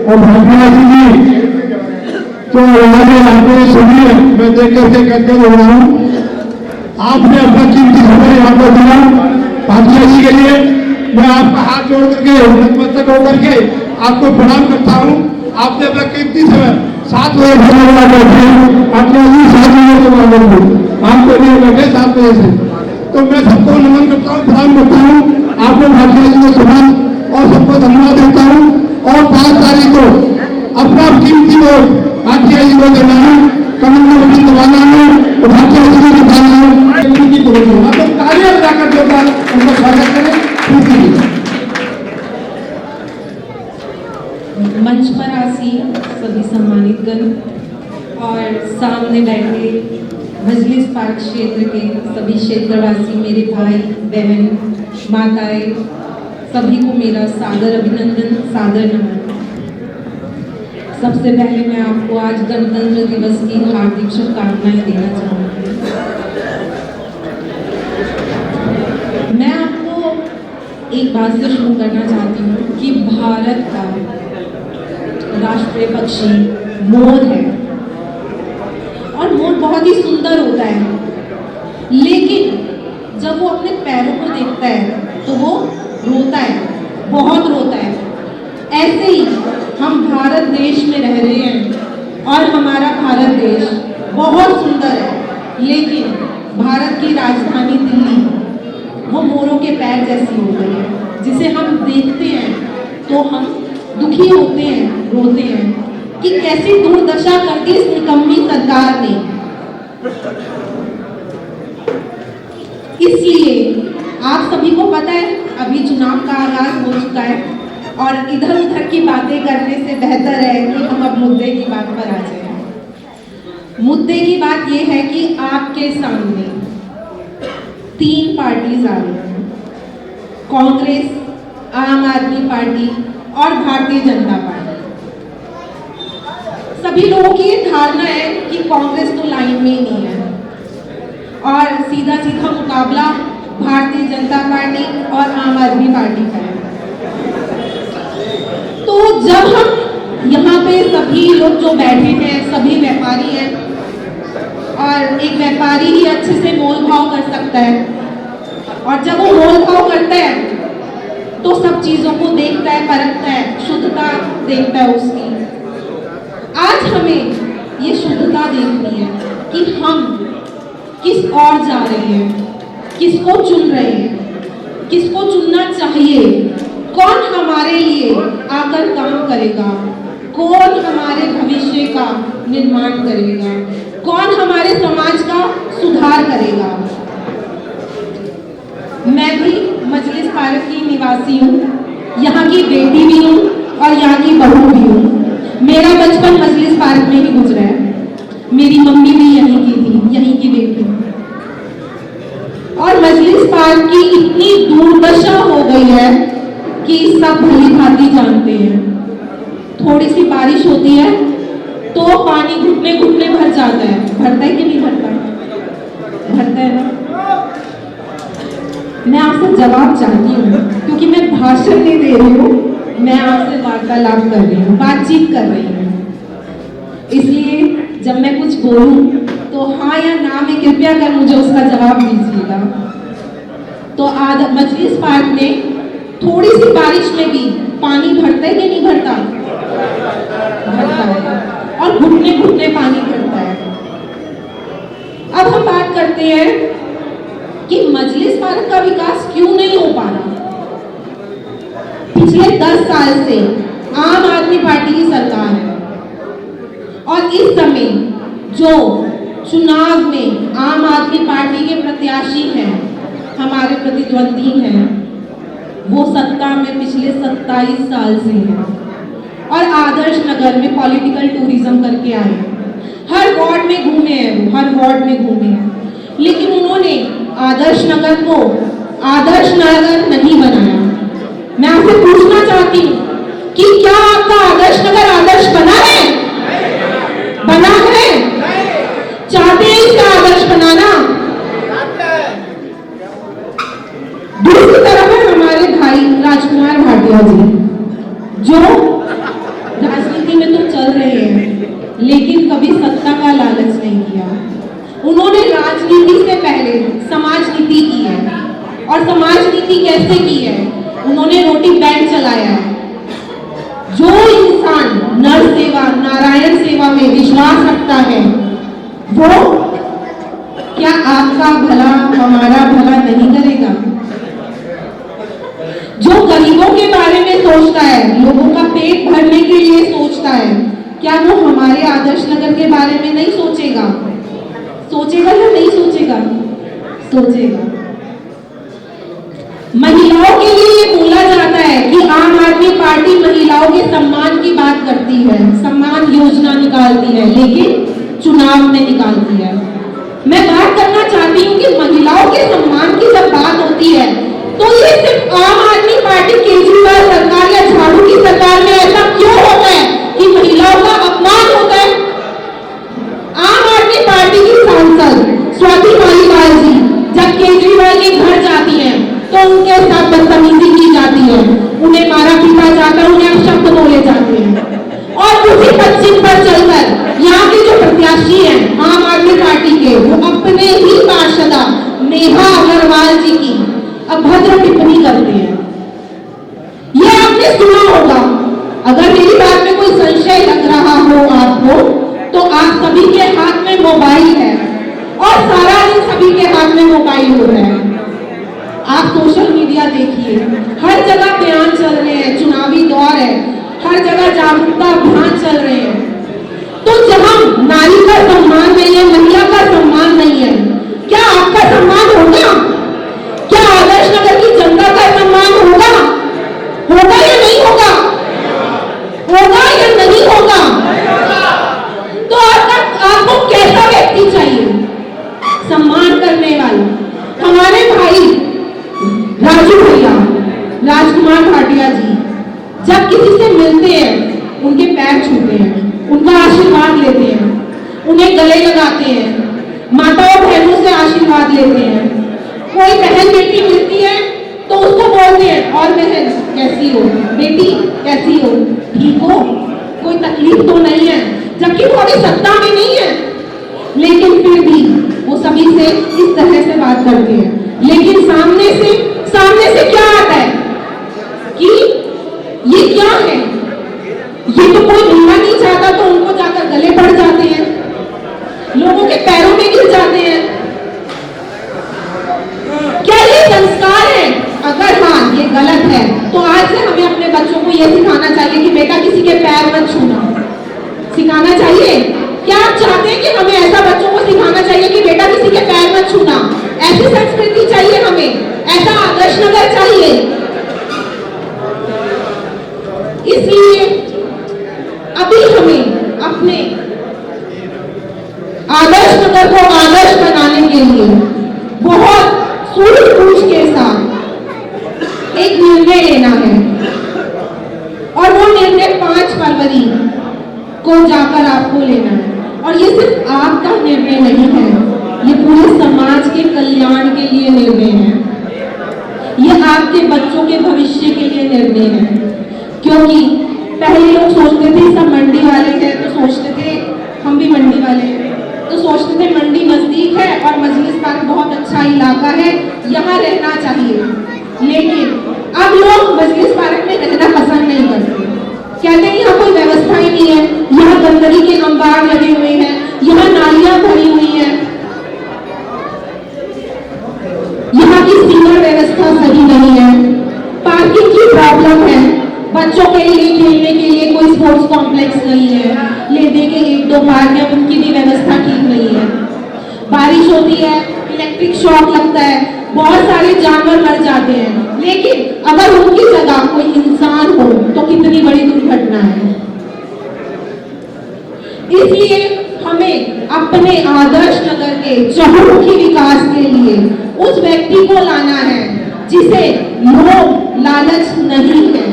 और भाग्यवासी जी तो आपने सुनिए, मैं देख करके करके बोल रहा हूँ, आपने अपना कीमती समय यहाँ पर दिया भाग्यवासी के लिए। मैं आपका हाथ जोड़ करके नतमस्तक होकर के आपको प्रणाम करता हूँ। आपने अपना कीमती समय 7 बजे बैठे, भाग्यवासी 7 बजे आपको नहीं बैठे 7 बजे से, तो मैं सबको नमन करता हूँ, प्रणाम करता हूँ। आपको भाग्यवासी को सुना और सबको धन्यवाद देता हूँ। और 5 तारीख को अपना कीमती वोट भाग्यवासी को देना है, कमल में वोटिंग दबाना है और भाग्यवासी को जिताना है। तो तालियां बजाकर जोरदार उनका स्वागत करें। मंच पर आसीन सभी सम्मानित गण और सामने बैठे मजलिस पार्क क्षेत्र के सभी क्षेत्रवासी, मेरे भाई बहन माताएं, सभी को मेरा सादर अभिनंदन, सादर नमन। सबसे पहले मैं आपको आज गणतंत्र दिवस की हार्दिक शुभकामनाएं देना चाहूँगी। मैं आपको एक बात से शुरू करना चाहती हूँ कि भारत का राष्ट्रीय पक्षी मोर है और मोर बहुत ही सुंदर होता है, लेकिन जब वो अपने पैरों को देखता है तो वो रोता है, बहुत रोता है। ऐसे ही हम भारत देश में रह रहे हैं और हमारा भारत देश बहुत सुंदर है, लेकिन भारत की राजधानी दिल्ली वो मोरों के पैर जैसी हो गई है, जिसे हम देखते हैं तो हम दुखी होते हैं, रोते हैं कि कैसी दुर्दशा कर दी इस निकम्मी सरकार ने। इसलिए आप सभी को पता है अभी चुनाव का आगाज हो चुका है और इधर उधर की बातें करने से बेहतर है कि हम अब मुद्दे की बात पर आ जाएं। मुद्दे की बात यह है कि आपके सामने 3 पार्टीज आ रही हैं, कांग्रेस, आम आदमी पार्टी और भारतीय जनता पार्टी। सभी लोगों की ये धारणा है कि कांग्रेस तो लाइन में ही नहीं है और सीधा सीधा मुकाबला भारतीय जनता पार्टी और आम आदमी पार्टी का है। तो जब हम यहाँ पे सभी लोग जो बैठे हैं सभी व्यापारी हैं और एक व्यापारी ही अच्छे से मोल भाव कर सकता है और जब वो मोल भाव करता है तो सब चीजों को देखता है, परखता है, शुद्धता देखता है उसकी। आज हमें ये शुद्धता देखनी है कि हम किस ओर जा रहे हैं, किसको चुन रहे हैं, किसको चुनना चाहिए, कौन हमारे लिए आकर काम करेगा, कौन हमारे भविष्य का निर्माण करेगा, कौन हमारे समाज का सुधार करेगा। मैं भी मजलिस पार्क की निवासी हूँ, यहाँ की बेटी भी हूँ और यहाँ की बहू भी हूँ। मेरा बचपन मजलिस पार्क में ही गुजरा है, मेरी मम्मी भी यहीं की थी, यहीं की बेटी। और मजलिस पार्क की इतनी दुर्दशा हो गई है कि सब भली भांति जानते हैं। थोड़ी सी बारिश होती है तो पानी घुटने घुटने भर जाता है। भरता है कि नहीं भरता? भरता है ना। मैं आपसे जवाब चाहती हूँ क्योंकि मैं भाषण नहीं दे रही हूँ, मैं आपसे वार्तालाप कर रही हूँ, बातचीत कर रही हूँ। इसलिए जब मैं कुछ बोलूँ तो हाँ या ना में कृपया कर मुझे उसका जवाब दीजिएगा। तो आज मजलिस पार्क में थोड़ी सी बारिश में भी पानी भरता है कि नहीं भरता? भरता है। और घुटने घुटने पानी पड़ता है। अब हम बात करते हैं कि मजलिस पार्क का विकास क्यों नहीं हो पा रहा। पिछले 10 साल से आम आदमी पार्टी की सरकार है और इस समय जो चुनाव में आम आदमी पार्टी के प्रत्याशी हैं, हमारे प्रतिद्वंदी हैं, वो सत्ता में पिछले 27 साल से हैं और आदर्श नगर में पॉलिटिकल टूरिज्म करके आए हैं। हर वार्ड में घूमे हैं, वो हर वार्ड में घूमे हैं, लेकिन उन्होंने आदर्श नगर को आदर्श नगर नहीं बनाया। मैं आपसे पूछना चाहती हूँ कि क्या आपका आदर्श नगर आदर्श बना है? बना है? चाहते हैं इसका आदर्श बनाना? दूसरी तरफ है हमारे भाई राजकुमार भाटिया जी, जो राजनीति में तो चल रहे हैं लेकिन कभी सत्ता का लालच नहीं किया। उन्होंने राजनीति से पहले समाज नीति की है और समाज नीति कैसे की है? उन्होंने रोटी बैंक चलाया है। जो इंसान नर सेवा नारायण सेवा में विश्वास रखता है वो क्या आपका भला हमारा भला नहीं करेगा? जो गरीबों के बारे में सोचता है, लोगों का पेट भरने के लिए सोचता है, क्या वो हमारे आदर्श नगर के बारे में नहीं सोचेगा? सोचेगा या नहीं सोचेगा? सोचेगा। महिलाओं के लिए ये बोला जाता है कि आम आदमी पार्टी महिलाओं के सम्मान की बात करती है, सम्मान योजना निकालती है, लेकिन चुनाव में निकालती है। मैं बात करना चाहती हूँ कि महिलाओं के सम्मान की जब बात होती है तो ये सिर्फ आम आदमी पार्टी केजरीवाल सरकार या झाड़ू की सरकार में ऐसा क्यों होता है कि महिलाओं का अपमान होता है? आम आदमी पार्टी की सांसद स्वाति मालीवाल जी जब केजरीवाल के घर जाती हैं तो उनके साथ बदतमीजी की जाती है, उन्हें मारा पीटा जाता है, उन्हें अपशब्द बोले जाते हैं। और उसी पश्चिम पर चलकर यहाँ के जो प्रत्याशी हैं आम आदमी पार्टी के, वो अपने ही पार्षदा नेहा अग्रवाल जी की अभद्र टिप्पणी करते हैं। ये आपने सुना होगा। अगर मेरी बात में कोई संशय लग रहा हो आपको तो आप सभी के हाथ में मोबाइल है और सारा दिन सभी के हाथ में मोबाइल हो रहा है। आप सोशल मीडिया देखिए, हर जगह बयान चल रहे हैं, चुनावी दौर है, हर जगह जागरूकता अभियान चल रहे हैं। तो जहां नारी का सम्मान नहीं है, महिला का सम्मान नहीं है, क्या आपका सम्मान होगा? क्या आदर्श नगर की जनता का सम्मान होगा? होगा या नहीं होगा? होगा या नहीं होगा? तो आपको कैसा व्यक्ति चाहिए? सम्मान करने वाला। हमारे भाई राजू भैया राजकुमार भाटिया जी जब किसी से मिलते हैं उनके पैर छूते हैं, उनका आशीर्वाद लेते हैं, उन्हें गले लगाते हैं, माताओं बहनों से आशीर्वाद लेते हैं। कोई बहन बेटी मिलती है तो उसको बोलते हैं, और बहन कैसी हो, बेटी कैसी हो, ठीक हो, कोई तकलीफ तो नहीं है, जबकि वो अभी सत्ता में नहीं है, लेकिन फिर भी वो सभी से इस तरह से बात करते हैं। लेकिन सामने से क्या आता है कि ये क्या है, ये तो कोई मिलना नहीं चाहता तो उनको जाकर गले पड़ जाते हैं, लोगों के पैरों में गिर जाते हैं। क्या ये संस्कार है? अगर हाँ ये गलत है तो आज से हमें अपने बच्चों को ये सिखाना चाहिए कि बेटा किसी के पैर मत छूना। सिखाना चाहिए। क्या आप चाहते हैं कि हमें ऐसा बच्चों को सिखाना चाहिए कि बेटा किसी के पैर मत छूना? ऐसी संस्कृति चाहिए हमें, ऐसा आदर्श नगर चाहिए। इसलिए अभी हमें अपने आदर्श नगर को आदर्श बनाने के लिए बहुत सूझबूझ के साथ एक निर्णय लेना है और वो निर्णय 5 फरवरी को जाकर आपको लेना है। और ये सिर्फ आपका निर्णय नहीं है, ये पूरे समाज के कल्याण के लिए निर्णय है, ये आपके बच्चों के भविष्य के लिए निर्णय है। क्योंकि पहले लोग सोचते थे सब मंडी वाले हैं तो सोचते थे हम भी मंडी वाले हैं, तो सोचते थे मंडी नजदीक है और मजलिस पार्क बहुत अच्छा इलाका है, यहाँ रहना चाहिए। लेकिन अब लोग मजलिस पार्क में रहना पसंद नहीं करते, कहते हैं यहाँ कोई व्यवस्था ही नहीं है, यहाँ गंदगी के अंबार लगे हुए हैं, यहाँ नालियां भरी हुई हैं, यहाँ की सीवर व्यवस्था सही नहीं है, पार्किंग की प्रॉब्लम है, बच्चों के लिए खेलने के लिए कोई स्पोर्ट्स कॉम्प्लेक्स नहीं है, लेने के 1-2 पार्क है, उनकी भी व्यवस्था ठीक नहीं है। बारिश होती है, इलेक्ट्रिक शॉक लगता है, बहुत सारे जानवर मर जाते हैं, लेकिन अगर उनकी जगह कोई इंसान हो तो कितनी बड़ी दुर्घटना है। इसलिए हमें अपने आदर्श नगर के चहुमुखी विकास के लिए उस व्यक्ति को लाना है जिसे लोभ लालच नहीं है,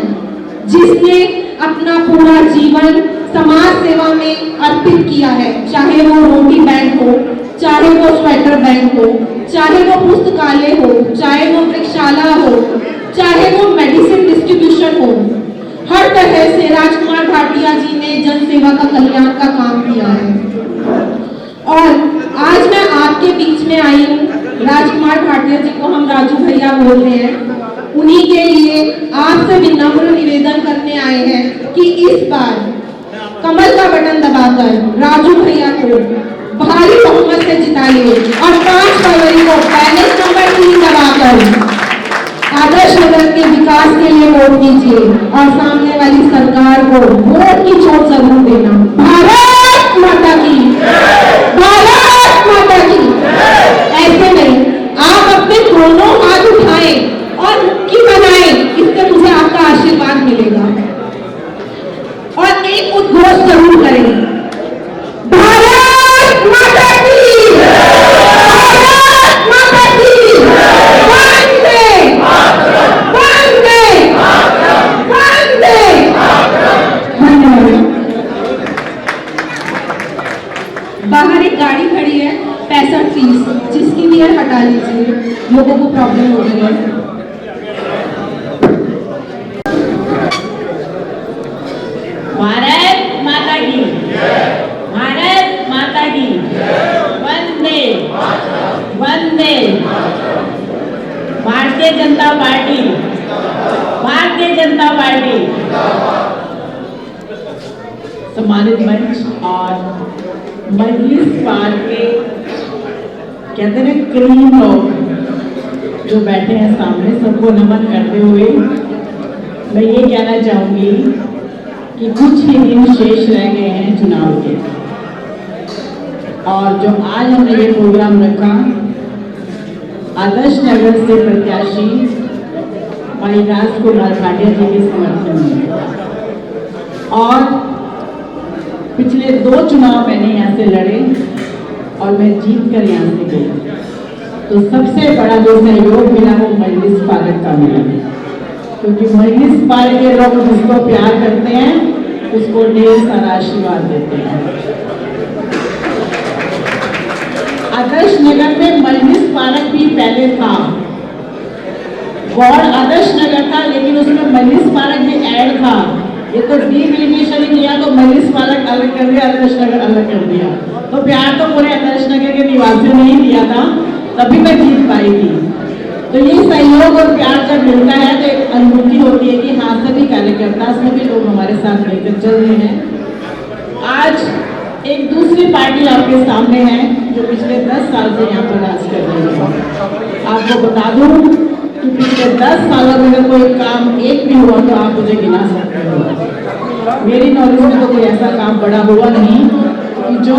जिसने अपना पूरा जीवन समाज सेवा में अर्पित किया है, चाहे वो रोटी बैंक हो, चाहे वो स्वेटर बैंक हो, चाहे वो पुस्तकालय हो, चाहे वो वृक्षशाला हो, चाहे वो मेडिसिन डिस्ट्रीब्यूशन हो। हर तरह से राजकुमार भाटिया जी ने जन सेवा का कल्याण का काम किया है। और आज मैं आपके बीच में आई हूँ, राजकुमार भाटिया जी को हम राजू भैया बोलते हैं, उन्हीं के लिए आपसे विनम्र निवेदन करने आए हैं कि इस बार कमल का बटन दबाकर राजू भैया को भारी बहुमत से जिताइए और 5 फरवरी को बैलेट नंबर 3 दबाकर आदर्श नगर के विकास के लिए वोट दीजिए और सामने वाली सरकार को वोट की चोट जरूर देना। भारत माता की, भारत माता की। ऐसे में आप अपने दोनों हाथ उठाएं और मुट्ठी बनाएं, इससे मुझे आपका आशीर्वाद मिलेगा। और एक उद्घोष जरूर करें, भारत माता की, भारत माता की, वंदे वंदे वंदे। धन्यवाद। बाहर एक गाड़ी खड़ी है 65-30, जिसकी भी है हटा लीजिए, लोगों को प्रॉब्लम हो रही है। भारत माता की, भारत माता की, वंदे वंदे। Bharatiya Janata party, Bharatiya Janata party. सम्मानित मंच और मजलिस पार के कहते हैं क्रीम लोग जो बैठे हैं सामने, सबको नमन करते हुए मैं ये कहना चाहूंगी कि कुछ ही दिन शेष रह गए हैं चुनाव के, और जो आज हमने ये प्रोग्राम रखा आदर्श नगर से प्रत्याशी भाई राजकुमार भाटिया जी के समर्थन में, और पिछले 2 चुनाव मैंने यहाँ से लड़े और मैं जीत कर यहाँ से गई, तो सबसे बड़ा जो सहयोग मिला वो मजलिस पार्क का मिला, क्योंकि मजलिस पार्क के लोग जिसको प्यार करते हैं उसको ढेर सारा आशीर्वाद देते हैं। आदर्श नगर में मजलिस पार्क भी पहले था, वार्ड आदर्श नगर था, लेकिन उसमें मजलिस पार्क भी ऐड था। ये तो डिलिमिटेशन किया तो मजलिस पार्क अलग कर दिया, आदर्श नगर अलग कर दिया, तो प्यार तो पूरे आदर्श नगर के निवासियों ने ही दिया था, तभी मैं जीत पाई थी। तो ये सहयोग और प्यार जब मिलता है तो एक अनुभूति होती है कि हाँ सभी कार्यकर्ता, सभी लोग हमारे साथ मिलकर चल रहे हैं। आज एक दूसरी पार्टी आपके सामने है जो पिछले 10 साल से यहाँ पर राज कर रही है। आपको बता दूं कि पिछले 10 सालों में अगर कोई काम एक भी हुआ तो आप मुझे गिना सकते हो। मेरी नॉलेज में तो कोई ऐसा काम बड़ा हुआ नहीं कि जो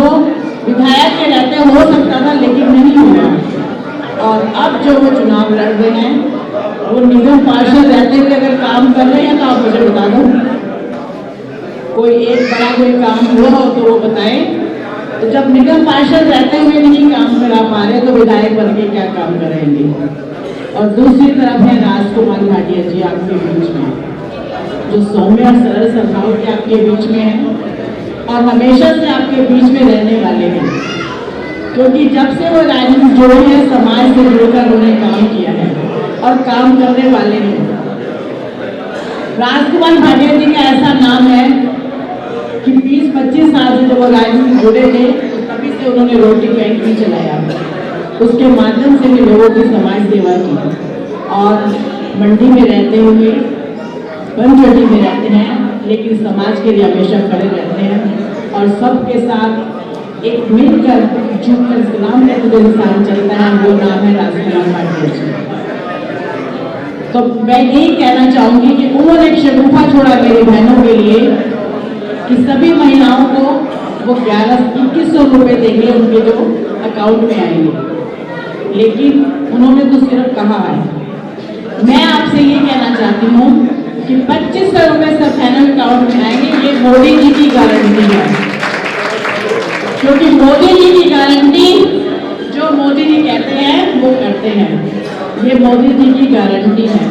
विधायक के रहते हो सकता था लेकिन नहीं हुआ। और अब जो वो चुनाव लड़ रहे हैं वो निगम पार्षद रहते हुए अगर काम कर रहे हैं तो आप मुझे बता दो, कोई एक बड़ा कोई काम हुआ हो तो वो बताएं। तो जब निगम पार्षद रहते हुए नहीं काम करा पा रहे तो विधायक बन के क्या काम करेंगे। और दूसरी तरफ है राजकुमार भाटिया जी आपके बीच में, जो सौम्य और सरल स्वभाव के आपके बीच में है और हमेशा से आपके बीच में रहने वाले हैं, क्योंकि जब से वो राजनीति जोड़े हैं समाज से जुड़कर उन्होंने काम किया है और काम करने वाले हैं। राजकुमार भाटिया जी का ऐसा नाम है कि 20-25 साल से जब वो राजनीति जुड़े थे तभी से उन्होंने रोटी बैंक भी चलाया, उसके माध्यम से भी लोगों की समाज सेवा की, और मंडी में रहते हुए पंचवटी में रहते हैं लेकिन समाज के लिए हमेशा खड़े रहते हैं और सबके साथ एक मिलकर झुककर सलाम करके जो इंसान चलता है वो नाम है राजकुमार भाटिया जी। तो मैं यही कहना चाहूंगी कि उन्होंने एक शगुफा छोड़ा मेरी बहनों के लिए कि सभी महिलाओं को वो 2100 रुपये देंगे उनके जो अकाउंट में आएंगे, लेकिन उन्होंने तो सिर्फ कहा है। मैं आपसे ये कहना चाहती हूँ कि 2500 रुपये सब बहनों के अकाउंट में आएंगे, ये मोदी जी की गारंटी है, क्योंकि मोदी जी की गारंटी जो मोदी जी कहते हैं वो करते हैं, ये मोदी जी की गारंटी है।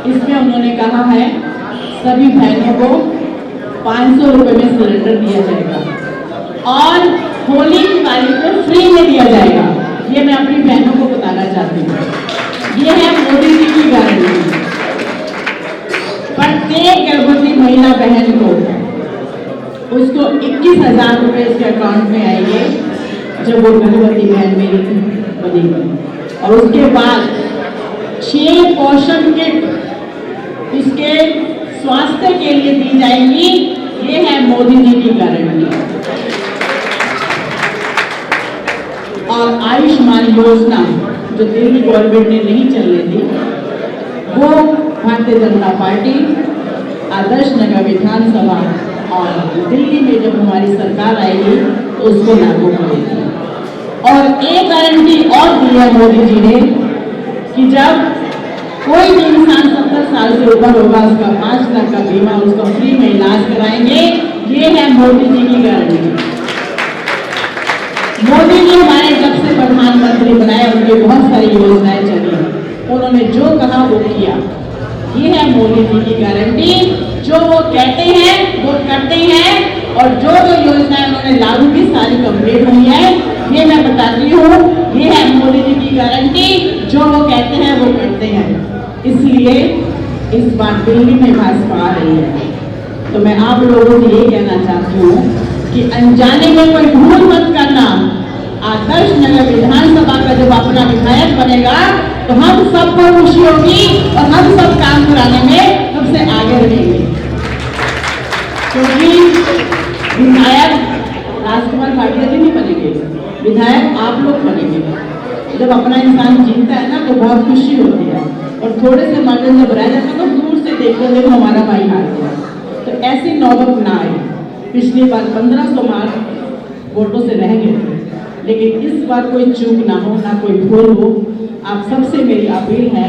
इसमें उन्होंने कहा है सभी बहनों को 500 रुपये में सिलेंडर दिया जाएगा और होली की तारीख को फ्री में दिया जाएगा। ये मैं अपनी बहनों को बताना चाहती हूँ, ये है मोदी जी की गारंटी। प्रत्येक गर्भवती महिला बहन को उसको 21,000 रुपये उसके अकाउंट में आएंगे जब वो गर्भवती बहन मेरी बनेगी। और उसके बाद 6 पोषण किट उसके स्वास्थ्य के लिए दी जाएंगी। ये है मोदी जी की गारंटी। और आयुष्मान योजना जो दिल्ली गवर्नमेंट ने नहीं चलने दी, वो भारतीय जनता पार्टी आदर्श नगर विधानसभा और दिल्ली में जब हमारी सरकार आएगी तो उसको लागू करेगी। और एक गारंटी और दी है मोदी जी ने कि जब कोई भी इंसान 70 साल से ऊपर होगा उसका 5 लाख का बीमा उसको फ्री में इलाज कराएंगे। ये है मोदी जी की गारंटी। मोदी जी हमारे जब से प्रधानमंत्री बनाए उनकी बहुत सारी योजनाएं चली, उन्होंने जो कहा वो किया। ये है मोदी जी की गारंटी, जो वो कहते हैं वो करते हैं, और जो जो योजनाएं उन्होंने लागू की सारी कंप्लीट हुई है। ये मैं बताती हूँ, ये है मोदी जी की गारंटी, जो वो कहते हैं वो करते हैं। इसलिए इस बार दिल्ली में भाजपा आ रही है, तो मैं आप लोगों से ये कहना चाहती हूँ कि अनजाने में कोई भूल मत करना। आदर्श नगर विधानसभा का जब अपना विधायक बनेगा तो हम सबको खुशी होगी और हम सब काम कराने में सबसे आगे रहेंगे, क्योंकि विधायक राजकुमार भाटिया जी नहीं बनेंगे, विधायक आप लोग बनेंगे। जब अपना इंसान जीतता है ना तो बहुत खुशी होती है, और थोड़े से मार्जिन जब रह जाता है तो दूर से देखते देखो हमारा भाई हार गया। तो ऐसी नौबत ना आए। पिछली बार 1500 मार्क वोटों से रह गए थे, लेकिन इस बार कोई चूक ना हो, ना कोई भूल हो। आप सबसे मेरी अपील है,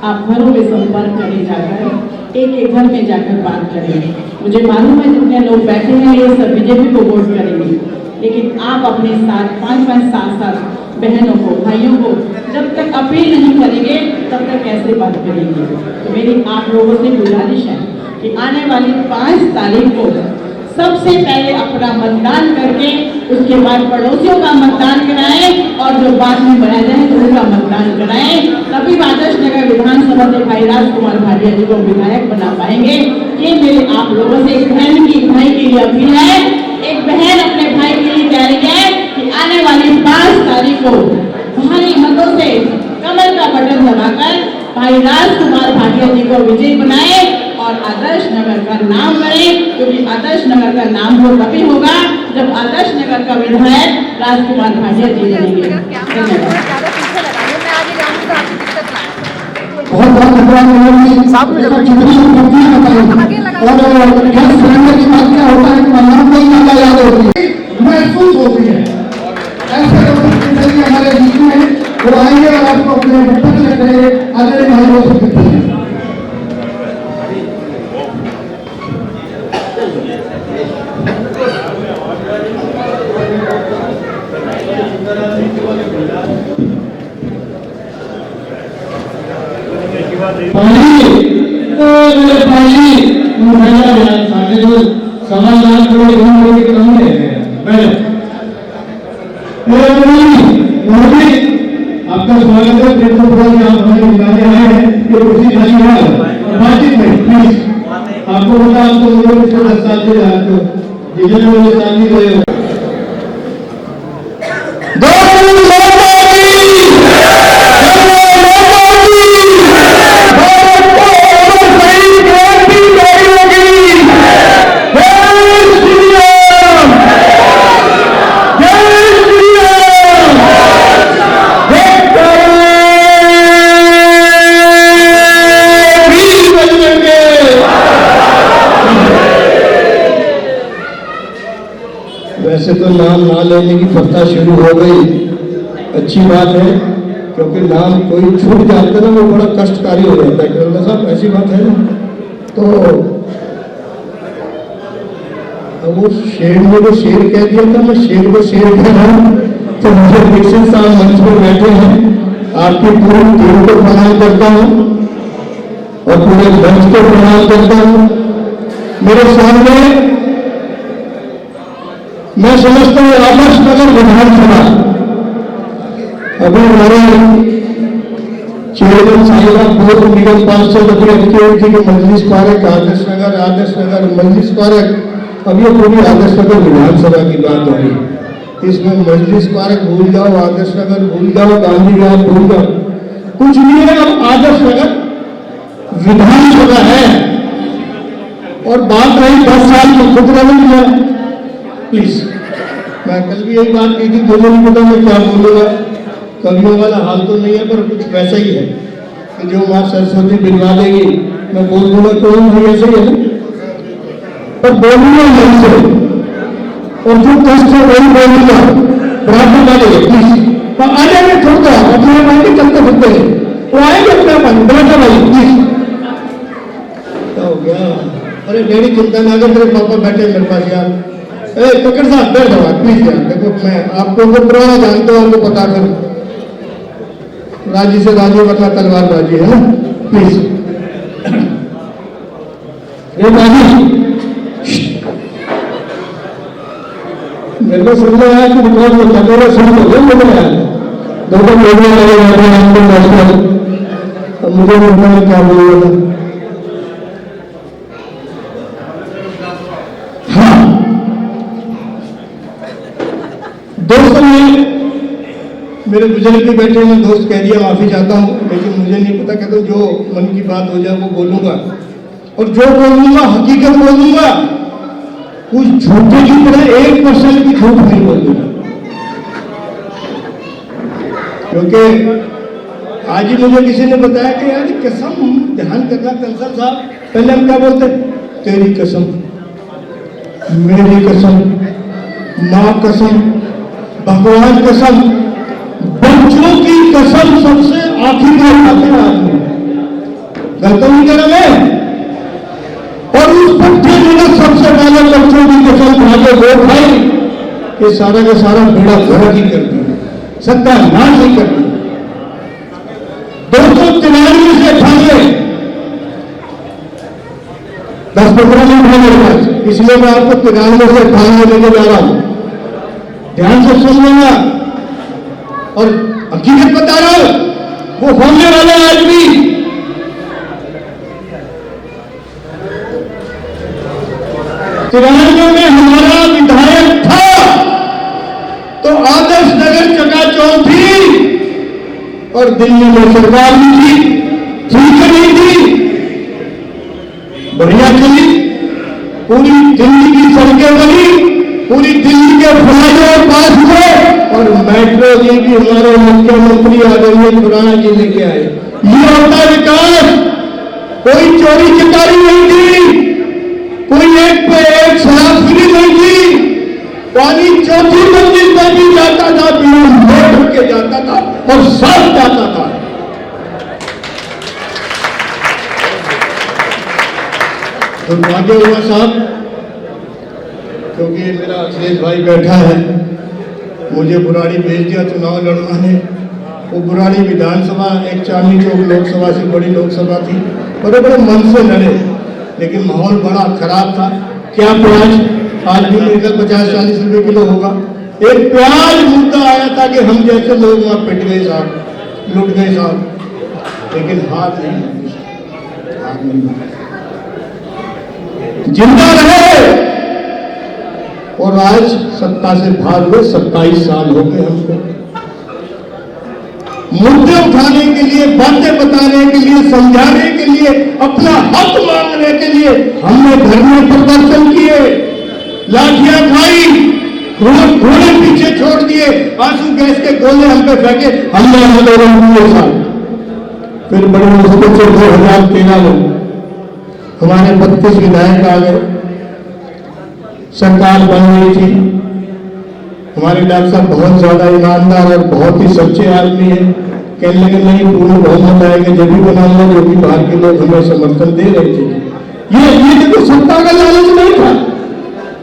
आप घरों में संपर्क करें, जाकर एक घर में जाकर बात करें। मुझे मालूम है जितने लोग बैठे हैं ये सब बीजेपी को वोट करेंगे, लेकिन आप अपने साथ 5-5, 7-7 बहनों को, भाइयों को जब तक अपील नहीं करेंगे तब तक कैसे बात करेंगे। तो मेरी आप लोगों से गुजारिश है कि आने वाली 5 तारीख को सबसे पहले अपना मतदान करके उसके बाद पड़ोसियों का मतदान कराएं, और जो बाद में बनाए जाए तो उनका मतदान कराएं। तभी आदर्श नगर विधानसभा से भाई राजकुमार भाटिया जी को विधायक बना पाएंगे। ये मेरे आप लोगों से एक बहन की भाई के लिए अपील है। एक बहन अपने भाई के लिए कह रही है कि आने वाली 5 तारीख को भारी मतों से कमल का बटन दबाकर भाई राजकुमार भाटिया जी को विजयी बनाए और आदर्श नगर का नाम करें, क्योंकि आदर्श नगर का नाम वो तभी होगा जब आदर्श नगर का विधायक राजकुमार भाटिया जी बनेंगे। धन्यवाद। बहुत बहुत धन्यवाद। और गैस सिलेंडर की बात क्या होता है, नाम कोई माता याद होती है, महसूस होती है। ऐसे लोग हमारे बीच में वो आएंगे और आपको अपने बच्चों से करेंगे, आगे भाई हो सकते हैं। समाधान आपका स्वागत है। फिर तो पूरा हमारे विधायक आए हैं कि कुर्सी खाली है बातचीत में प्लीज आपको बोला आपको 10 साल से आपको जितने लोग शादी गए वैसे तो नाम ना लेने की प्रथा शुरू हो गई, अच्छी बात है, क्योंकि नाम कोई छूट जाता है ना वो बड़ा कष्टकारी हो जाता है। केरला साहब ऐसी बात है ना। तो अब वो शेर ने वो शेर कह दिया था, मैं शेर को शेर कह रहा हूँ। तो मुझे दीक्षित साहब मंच पर बैठे हैं, आपकी पूरी टीम को प्रणाम करता हूँ और पूरे मंच को प्रणाम करता हूँ। मेरे सामने मैं समझता हूँ आदर्श नगर विधानसभा, अभी हमारे चेयरमैन साहिब पूर्व निगम पार्षद अभी रखी हुई थी कि मजलिस पार्क आदर्श नगर मजलिस पार्क, अब ये पूरी आदर्श नगर विधानसभा की बात हो रही। इसमें मजलिस पार्क भूल जाओ, आदर्श नगर भूल जाओ, गांधी घाट भूल जाओ, कुछ नहीं है। अब आदर्श नगर विधानसभा है। और बात रही 10 साल की, खुद रविंद्र प्लीज, मैं कल भी यही बात की थी, मुझे नहीं पता मैं क्या बोलूंगा, कवियों वाला हाल तो नहीं है, पर कुछ वैसा ही है कि जो माँ सरस्वती बिलवा देगी मैं बोल दूंगा तो नहीं, ऐसे ही है ना। पर बोलूंगा मन से, और जो कष्ट है वही बोलूंगा, बराबर वाले प्लीज। पर आ जाएंगे थोड़ा अपने मायने चलते फिरते हैं, वो आएंगे अपने मन, बराबर वाले प्लीज। क्या हो गया? अरे मेरी चिंता ना कर, तेरे पापा बैठे मेरे पास यार। पकड़ साहब बैठ जाओ प्लीज यार। देखो मैं आपको तो पुराना जानता हूँ, आपको पता कर, राजी से राजी वरना तलवार बाजी है ना, प्लीज। ये बाजी मेरे को समझ आया कि रिकॉर्ड होता है, मेरा सुन लो मुझे आया दो लोगों लगे, अब मुझे बोलना क्या बोलेगा। हाँ दोस्तों, मेरे बुजुर्ग भी बैठे हैं, दोस्त कह दिया माफी चाहता हूं, लेकिन मुझे नहीं पता, कहते जो मन की बात हो जाए वो बोलूंगा, और जो बोलूंगा हकीकत बोलूंगा, कुछ झूठे की तरह 1% भी झूठ नहीं बोलूंगा। क्योंकि आज ही मुझे किसी ने बताया कि यार कसम ध्यान करना कंसल साहब, पहले हम क्या बोलते, तेरी कसम, मेरी कसम, माँ कसम, भगवान कसम, बच्चों की कसम सबसे आखिर में खाते हैं आदमी, गलत नहीं कर रहे। और उस पट्टे में सबसे पहले बच्चों की कसम खा के वो खाई कि सारा का सारा बेड़ा गर्क ही कर दिया, सत्यानाश ही कर दिया। 293 से ठाने 10-15 मिनट है मेरे पास, इसलिए मैं आपको 93 से ठाने लेने जा रहा हूं। ध्यान से सुन लेना और हकीकत बता रहा हूं, वो होने वाला आदमी 93 में हमारा विधायक था तो आदर्श नगर चकाचौंध थी और दिल्ली में सरकार भी थी, ठीक नहीं थी, बढ़िया चली, पूरी दिल्ली की सड़कें बनी, पूरी दिल्ली के फ्लाईओवर पास हुए, और मेट्रो जी भी हमारे मुख्यमंत्री आदरणीय खुराना जी लेके आए। ये होता है विकास, कोई चोरी चकारी नहीं थी, कोई एक पे एक शराब फ्री नहीं थी, पानी चौथी मंजिल पर भी जाता था, बिना मोटर के जाता था और साफ जाता था। दुर्भाग्य हुआ साहब, क्योंकि मेरा अखिलेश भाई बैठा है, मुझे बुराड़ी भेज दिया चुनाव लड़वाने। वो बुराड़ी विधानसभा एक चांदनी चौक लोकसभा से बड़ी लोकसभा थी, बड़े बड़े मन से लड़े, लेकिन माहौल बड़ा खराब था। क्या प्याज आज भी मेरे 50-40 रुपए किलो होगा। एक प्याज मुद्दा आया था कि हम जैसे लोग वहां पिट गए साहब, लुट गए साहब, लेकिन हाथ नहीं, जिंदा रहे। और आज सत्ता से भाग गए, 27 साल हो गए हमको। मुद्दे उठाने के लिए, बातें बताने के लिए, समझाने के लिए, अपना हक मांगने के लिए हमने घर में प्रदर्शन किए, लाठियां खाई, घोड़े पीछे छोड़ दिए, आंसू गैस के गोले हम पे फेंके, हमने आंदोलन किए साहब। फिर बड़ी मुश्किल से 2013 में हमारे 32 विधायक आ गए, सरकार बन गई थी, हमारे डॉक्टर साहब बहुत ज्यादा ईमानदार और बहुत ही सच्चे आदमी है। कहने लगे नहीं पूर्ण बहुमत आएगा जब भी बनाऊंगा, जो भी बाहर के लोग हमें समर्थन दे रहे थे। ये तो सत्ता का लालच नहीं था,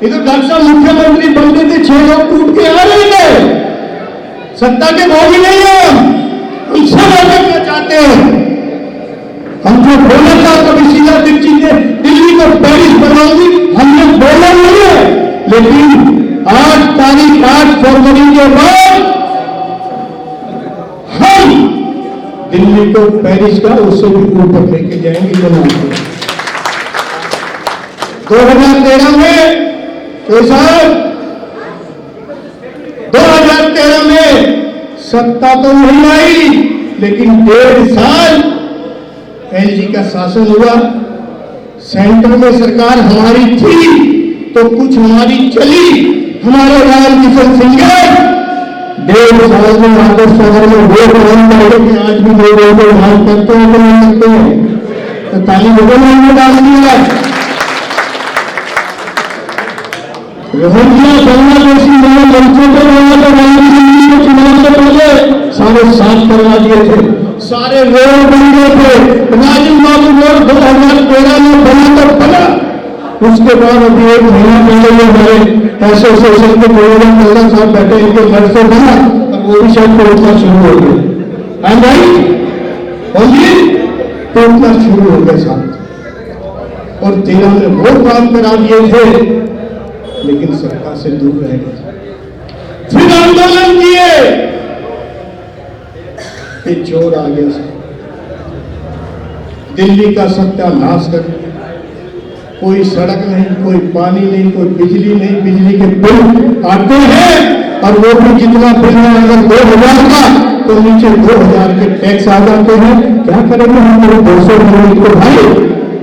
ये तो डॉक्टर साहब मुख्यमंत्री बनते थे 6 लोग टूट के आ रहे थे। सत्ता के भोगी नहीं है हम सब करना चाहते हैं। हम जो बोला था कभी शीला दीक्षित ने दिल्ली को पेरिस बनाऊंगी, हमने बोला नहीं है, लेकिन 8 फरवरी के बाद हम दिल्ली को पेरिस का उससे भी ऊपर लेके जाएंगे। बना 2013 में साहब 2013 में सत्ता तो नहीं आई, लेकिन 1.5 साल एलजी का शासन हुआ। सेंटर में सरकार हमारी थी तो कुछ हमारी चली। हमारे राम किशन सिंह 1.5 साल में आदर्श शहर में वोट नहीं डाले कि आज भी लोगों को हाथ करते हैं तो नहीं करते हैं, तो ताली बदल में डाल दिया। रोहिंग्या बांग्लादेशी लोग मंचों पर चुनाव से पहले सारे साफ करवा दिए थे, सारे रोड बन गए थे। राजीव बाबू रोड 2013 में बनाकर बना, उसके बाद अभी 1 महीना पहले हमारे एसोसिएशन के प्रेसिडेंट साहब बैठे, इनके घर से बना और वो भी शायद टूटना शुरू हो गया। एंड राइट होंगे टूटना शुरू हो गए साहब। और 13 में वो काम करा दिए थे, लेकिन सरकार से दूर रह गए। फिर आंदोलन किए, एक चोर आ गया सर, दिल्ली का सत्यानाश कर दिया। कोई सड़क नहीं, कोई पानी नहीं, कोई बिजली नहीं। बिजली के बिल आते हैं और वो भी जितना बिल है, अगर 2000 का तो नीचे 2000 के टैक्स आ जाते हैं। क्या करेंगे हम लोग 200 यूनिट को भाई?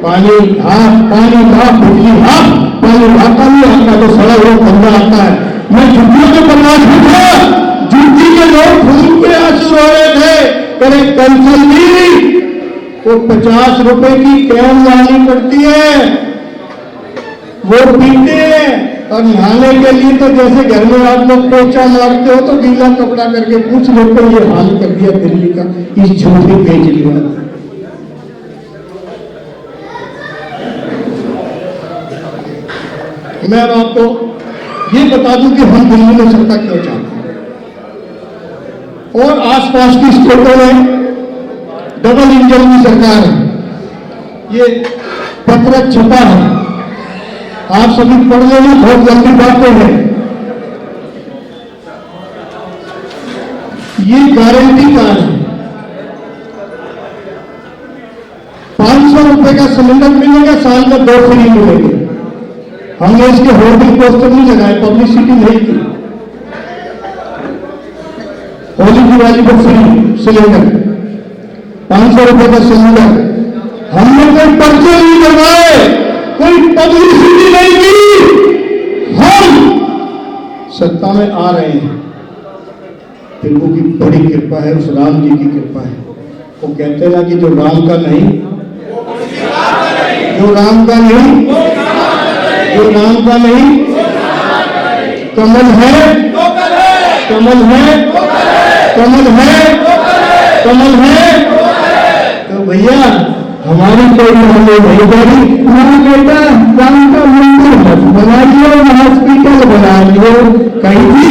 पानी हाफ, पानी हाफ, बिजली हाफ, पानी आता नहीं आता तो सड़ा हुआ बंदा आता है। मैं झुग्गियों के बर्दाश्त में था, झुग्गी के लोग खून के आंसू रो रहे थे, करे कंसल नहीं वो 50 रुपए की कैन लानी पड़ती है, वो पीते हैं। और नहाने के लिए तो जैसे घर में आप लोग पोछा मारते हो तो गीला कपड़ा करके पूछ लेते हो। ये हाल कर दिया दिल्ली का इस झूठी केजरीवाल। मैं अब आपको ये बता दूं कि हम दिल्ली में सत्ता क्यों चाहते हैं, और आसपास की स्टेटों में डबल इंजन की सरकार है। ये पत्र छपा है, आप सभी पढ़ लेना, बहुत लंबी बातें हैं। ये गारंटी कार्ड है, 500 रुपए का सिलेंडर मिलेगा, साल में 2 फ्री मिलेंगे। हमने इसके होर्डिंग पोस्टर नहीं लगाए, पब्लिसिटी नहीं की। होली दिवाली पर फ्री सिलेंडर, 500 रुपए का सिलेंडर। हमने कोई पर्चे नहीं करवाए, कोई पब्लिसिटी नहीं की। हम सत्ता में आ रहे हैं, प्रभु की बड़ी कृपा है, उस राम जी की कृपा है। वो कहते हैं ना कि जो राम का नहीं, जो राम का नहीं, जो राम का नहीं, कमल है, कमल है, कमल है, कमल है। तो भैया हमारी कोई हमें नहीं करी, हमारा बेटा राम का मंदिर बना लियो, हॉस्पिटल बना लियो, कहीं भी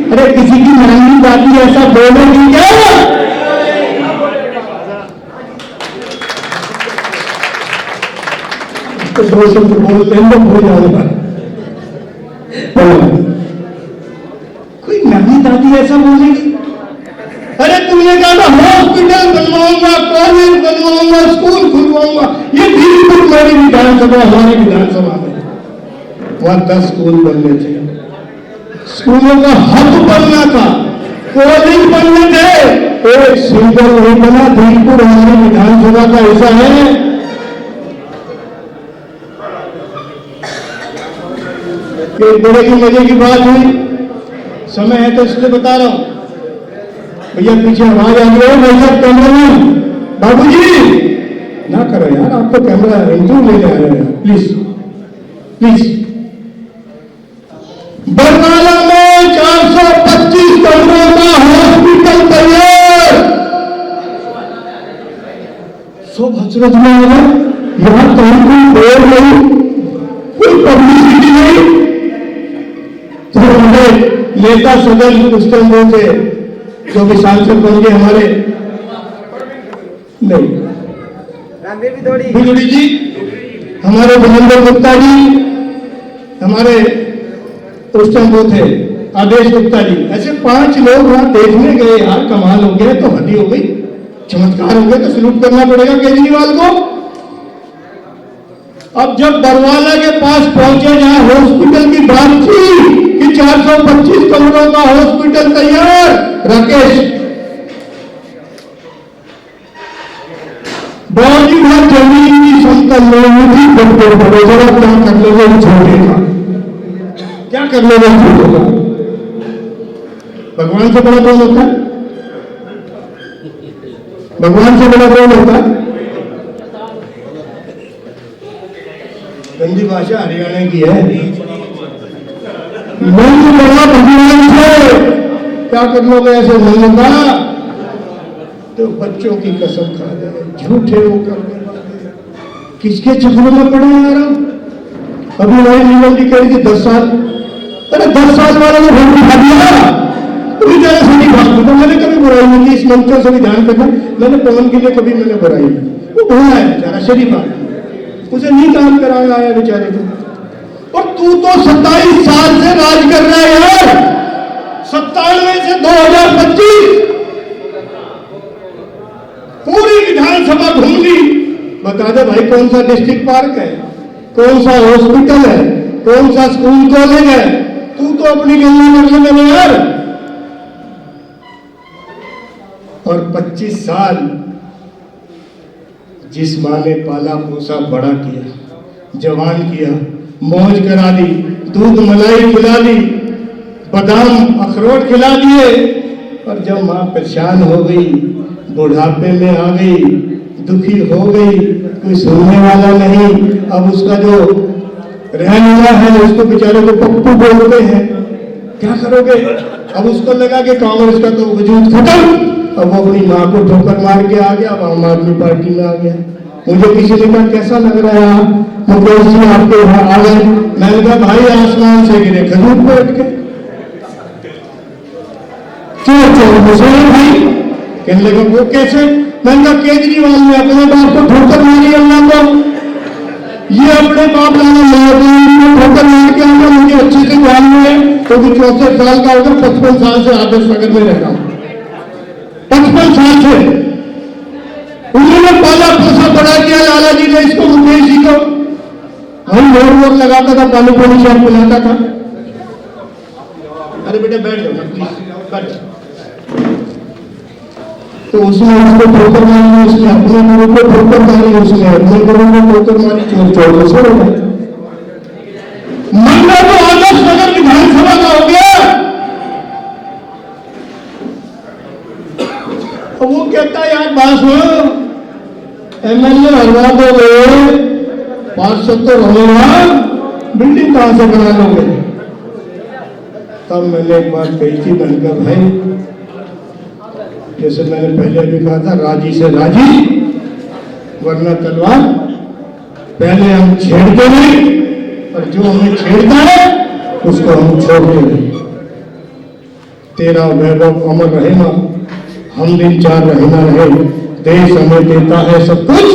अरे किसी की नानी दादी ऐसा बोलेगी क्या? तो 2 शब्द बोलते हैं तो भूल जाऊंगा। कोई नानी दादी ऐसा बोलेगी? अरे तुमने कहा था हॉस्पिटल बनवाऊंगा, कॉलेज बनवाऊंगा, स्कूल खुलवाऊंगा। ये बिल्कुल मेरी विधानसभा, हमारी विधानसभा में वहां 10 स्कूल बनने थे, स्कूलों का हब बनना था, कॉलेज बनने थे, एक सिंगल नहीं बना। बिल्कुल हमारी विधानसभा का हिस्सा है। एक बड़े की मजे की बात हुई, समय है तो इसलिए बता रहा हूं। भैया पीछे आवाज आ रही है, भैया कैमरामैन बाबूजी ना करो यार, आपको कैमरा इंटरव्यू लेने आ रहे हैं, प्लीज प्लीज। बरनाला में 400 समझ में आया? यहाँ कहीं कोई बोर्ड नहीं, कोई पब्लिसिटी नहीं। तो हमारे नेता सदन उस टाइम वो थे जो भी सांसद बन गए हमारे, नहीं बिजोड़ी जी, हमारे भजेंद्र गुप्ता जी, हमारे उस टाइम वो थे आदेश गुप्ता जी, ऐसे 5 लोग वहां देखने गए। यार कमाल हो गया, तो हदी हो गई, चमत्कार हो गया, तो सलूट करना पड़ेगा केजरीवाल को। अब जब बरवाला के पास पहुंचे जहां हॉस्पिटल की बात थी कि 425 करोड़ों का हॉस्पिटल तैयार, राकेश बहुत ही बहुत जमीन की समतल नहीं थी, जरा क्या कर लोगे छोटे का, क्या कर लोगे छोटे का। भगवान से बड़ा कौन होता है? भगवान से बड़ा कौन होता है? गंदी भाषा हरियाणा की है। मन से बड़ा भगवान से, क्या कर लोगे ऐसे मन का? तो बच्चों की कसम खा जाए, झूठे वो करने वाले किसके चक्कर में पड़े यार। अभी हमारी नीलम जी कह रही थी 10 साल, अरे 10 साल वाले ने वोट दिखा दिया, अभी जरा से नहीं भाग। तो मैंने कभी बुराई नहीं की, इस मंचों से भी ध्यान करना, मैंने पवन के लिए कभी मैंने बुराई नहीं, वो बोला है बेचारा शरीफ आदमी, उसे नहीं काम कराया आया बेचारे को। और तू तो 27 साल से राज कर रहा है यार, 97 से 2025 पूरी विधानसभा घूम ली। बता दे भाई कौन सा डिस्ट्रिक्ट पार्क है, कौन सा हॉस्पिटल है, कौन सा स्कूल कॉलेज है, तू तो अपनी गणना कर ले मैंने यार। और 25 साल जिस माँ ने पाला पोसा बड़ा किया, जवान किया, मौज करा दी, दूध मलाई खिला दी, बादाम अखरोट खिला दिए, और जब माँ परेशान हो गई, बुढ़ापे में आ गई, दुखी हो गई, कोई सुनने वाला नहीं, अब उसका जो रहनुमा है उसको बेचारे को पप्पू बोलते हैं, क्या करोगे? अब उसको लगा कि कांग्रेस का तो वजूद खत्म, अब वो अपनी माँ को ठोकर मार के आ गया, अब आम आदमी पार्टी में आ गया। मुझे किसी ने कहा कैसा लग रहा है मुकेश जी आपके वहां आ गए? मैंने कहा भाई आसमान से गिरे खजूर पे अटके। क्यों चोर मुझे भाई? कहने लगा वो कैसे? मैंने कहा केजरीवाल ने अपने बाप को ठोकर मारी अल्लाह को, ये अपने बाप लाने ठोकर मार के आना मुझे अच्छे से ध्यान में है, क्योंकि 64 साल का होगा, 55 साल से आदर्श नगर में रहता हूं, 55 साल से उन्होंने पाला पोसा बड़ा किया लाला जी ने इसको, मुकेश जी को। हम मोड़ लगाता था, पानी पानी शॉप पिलाता था। अरे बेटा बैठ जाओ प्लीज, बैठ जाओ। तो उसने उसको ठोकर मारी, उसने अपने गुरु को ठोकर मारी, उसने अपने गुरु को ठोकर मारी, चोर चोर से हो गए। मंडा तो आदर्श नगर विधानसभा का हो गया। वो कहता है यार बात हो, एमएलए हरवा दोगे, पार्षद तो रहेगा, बिल्डिंग कहां से बना लोगे? तब मैंने एक बात कही थी, मैंने कहा भाई जैसे मैंने पहले भी कहा था, राजी से राजी वरना तलवार। पहले हम छेड़ते नहीं, और जो हमें छेड़ता है उसको हम छोड़ते नहीं। तेरा वैभव अमर रहेगा, हम दिन चार रहना रहे, देश हमें देता है सब कुछ,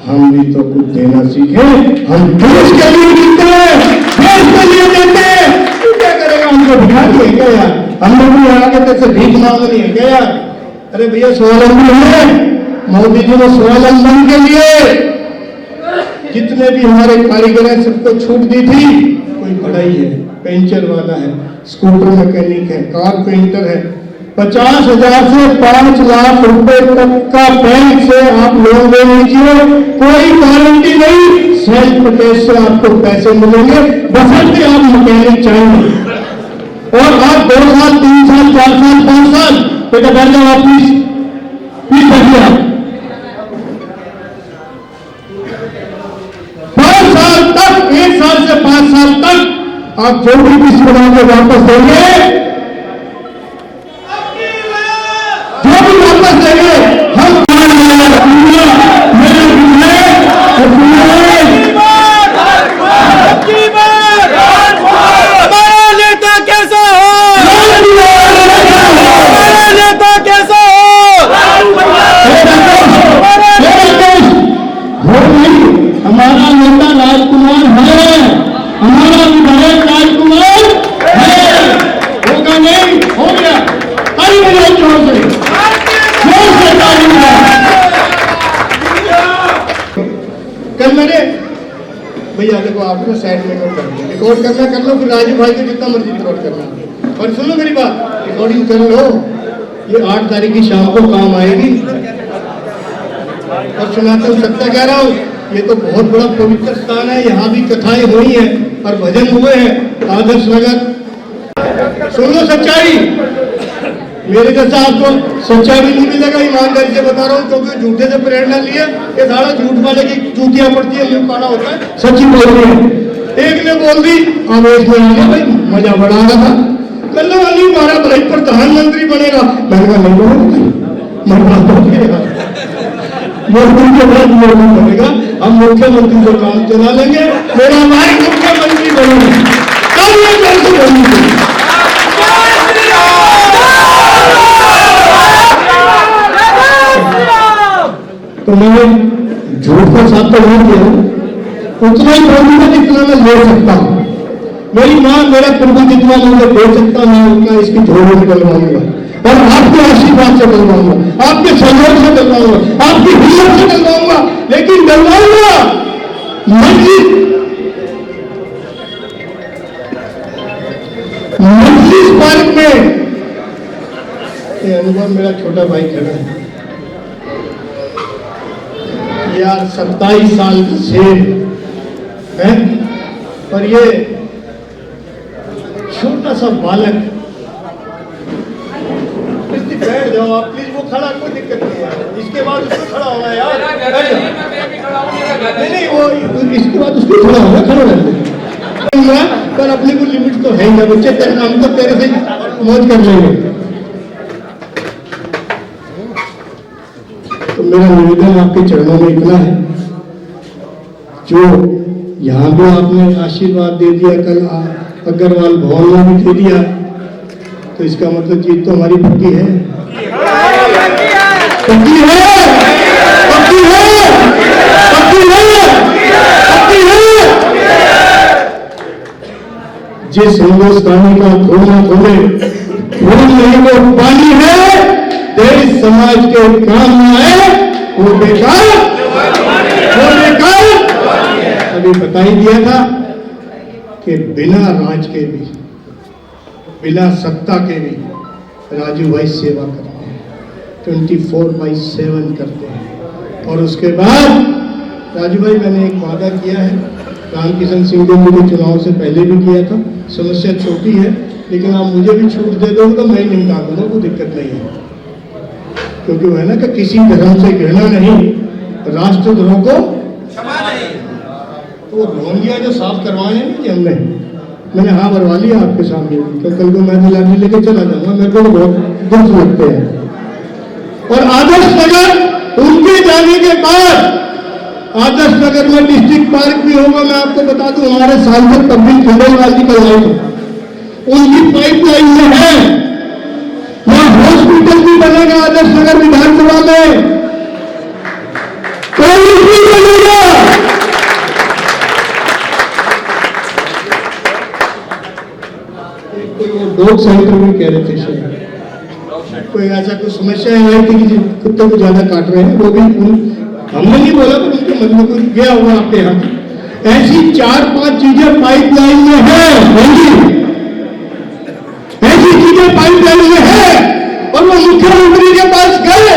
हम भी तो कुछ देना सीखे। हम देश के लिए जीते हैं, देश के लिए देते हैं। तू क्या करेगा? हमको भिखारी है क्या यार? हम लोग भी आगे तक से भीख मांगनी है क्या यार? अरे भैया स्वावलंबी है, मोदी जी ने स्वावलंबन के लिए जितने भी हमारे कारीगर हैं सबको छूट दी थी। कोई पढ़ाई है, पेंचर वाला है, स्कूटर मैकेनिक है, कारपेंटर है, 50,000 से 5 लाख रुपए तक का बैंक से आप लोन ले लीजिए, कोई गारंटी नहीं, सेल्फ टेस्ट से आपको पैसे मिलेंगे, बशर्ते आप मैकेनिक चाहिए। और आप 2 साल 3 साल 4 साल 5 साल बेटा बैठ जाओ, आप प्लीज बैठिए। 5 साल तक, 1 साल से 5 साल तक आप जो भी किस्त बना के वापस देंगे, जो भी वापस देंगे, हम मेरे भैया देखो आपने साइड में नोट कर लिया, रिकॉर्ड करना कर लो, फिर राजू भाई को जितना मर्जी रिकॉर्ड करना। और सुनो मेरी बात, रिकॉर्डिंग कर लो, ये 8 तारीख की शाम को काम आएगी। और सुनाता हूँ, सत्य कह रहा हूँ, ये तो बहुत बड़ा पवित्र स्थान है, यहाँ भी कथाएं हुई हैं और भजन हुए हैं। आदर्श नगर सुन लो सच्चाई, मेरे जैसा आपको सच्चाई भी नहीं मिलेगा, ईमानदारी से बता रहा हूँ, क्योंकि झूठे से प्रेरणा लिए ये सारा झूठ वाले की जूतियां पड़ती है, मुंह काला होता है, सच्ची बोल रही है। एक ने बोल दी, आवेश में आ गया, भाई मजा बढ़ा रहा था, कल वाली हमारा भाई प्रधानमंत्री बनेगा, मैंने कहा नहीं बनेगा, मोदी के बाद मोदी बनेगा, हम मुख्यमंत्री को काम चला लेंगे, मेरा भाई मुख्यमंत्री बनेगा, कल ये कैसे बनेगी? तो मैंने झूठ का साथ तो नहीं किया, उतना ही बोलूंगा जितना मैं ले सकता हूँ। मेरी माँ मेरा प्रभु जितना मुझे दे सकता मैं उतना इसकी झोली निकलवाऊंगा, और आपके आशीर्वाद से डलवाऊंगा, आपके सहयोग से डलवाऊंगा, आपकी हिम्मत से डलवाऊंगा, लेकिन डलवाऊंगा मजलिस पार्क में। ये अनुभव मेरा छोटा भाई खड़ा है यार, 27 साल का शेर है, और ये छोटा सा बालक, बैठ जाओ आप प्लीज, वो खड़ा, कोई दिक्कत नहीं है, इसके बाद उसको खड़ा होना यार, नहीं वो इसके बाद उसको खड़ा होगा, खड़ा रहना, पर अपने को लिमिट तो है ही ना बच्चे, तेरे हम तो तेरे से मौज कर लेंगे। तो मेरा निवेदन आपके चरणों में इतना है, जो यहाँ भी आपने आशीर्वाद दे दिया, कल अग्रवाल भवन में भी दे दिया, तो इसका मतलब जीत तो हमारी पक्की है, पक्की है, पक्की है, पक्की है, पक्की है। जिस हिंदुस्तानी का खोना खोले खून नहीं वो पानी है, देश समाज के काम में आए वो बेकार, वो बेकार। अभी बता ही दिया था कि बिना राज के भी, बिना सत्ता के भी राजू भाई सेवा करते हैं, 24/7 करते हैं। और उसके बाद राजू भाई मैंने एक वादा किया है, रामकिशन सिंह ने मुझे चुनाव से पहले भी किया था, समस्या छोटी है लेकिन आप मुझे भी छूट दे दो तो मैं नहीं काटूंगा, कोई दिक्कत नहीं है, क्योंकि वो है ना कि किसी धर्म से घृणा नहीं, राष्ट्रद्रोह को क्षमा नहीं। तो वो ढोंगिया जो साफ करवाए हैं कि हमने, मैंने हाँ भरवा लिया आपके सामने, तो कल को मैं लाठी लेके चला जाऊंगा, मेरे को तो बहुत दुख लगते हैं। और आदर्श नगर उनके जाने के बाद आदर्श नगर में डिस्ट्रिक्ट पार्क भी होगा। मैं आपको बता दूं, हमारे सांसद तब्दील खंडेलवाल जी कल आए, उनकी पाइपलाइन में है, वहां हॉस्पिटल भी बनेगा आदर्श नगर विधानसभा में, कॉलेज भी बनेगा। डॉग सेंटर भी कह रहे थे शायद, कोई ऐसा कोई समस्या है कि किसी कुत्ते को ज्यादा काट रहे हैं, वो भी हमने नहीं बोला, पर उनके मन में कुछ गया होगा आपके यहाँ। ऐसी 4-5 चीजें पाइपलाइन में है, ऐसी चीजें पाइपलाइन में है, और वो मुख्यमंत्री के पास गए,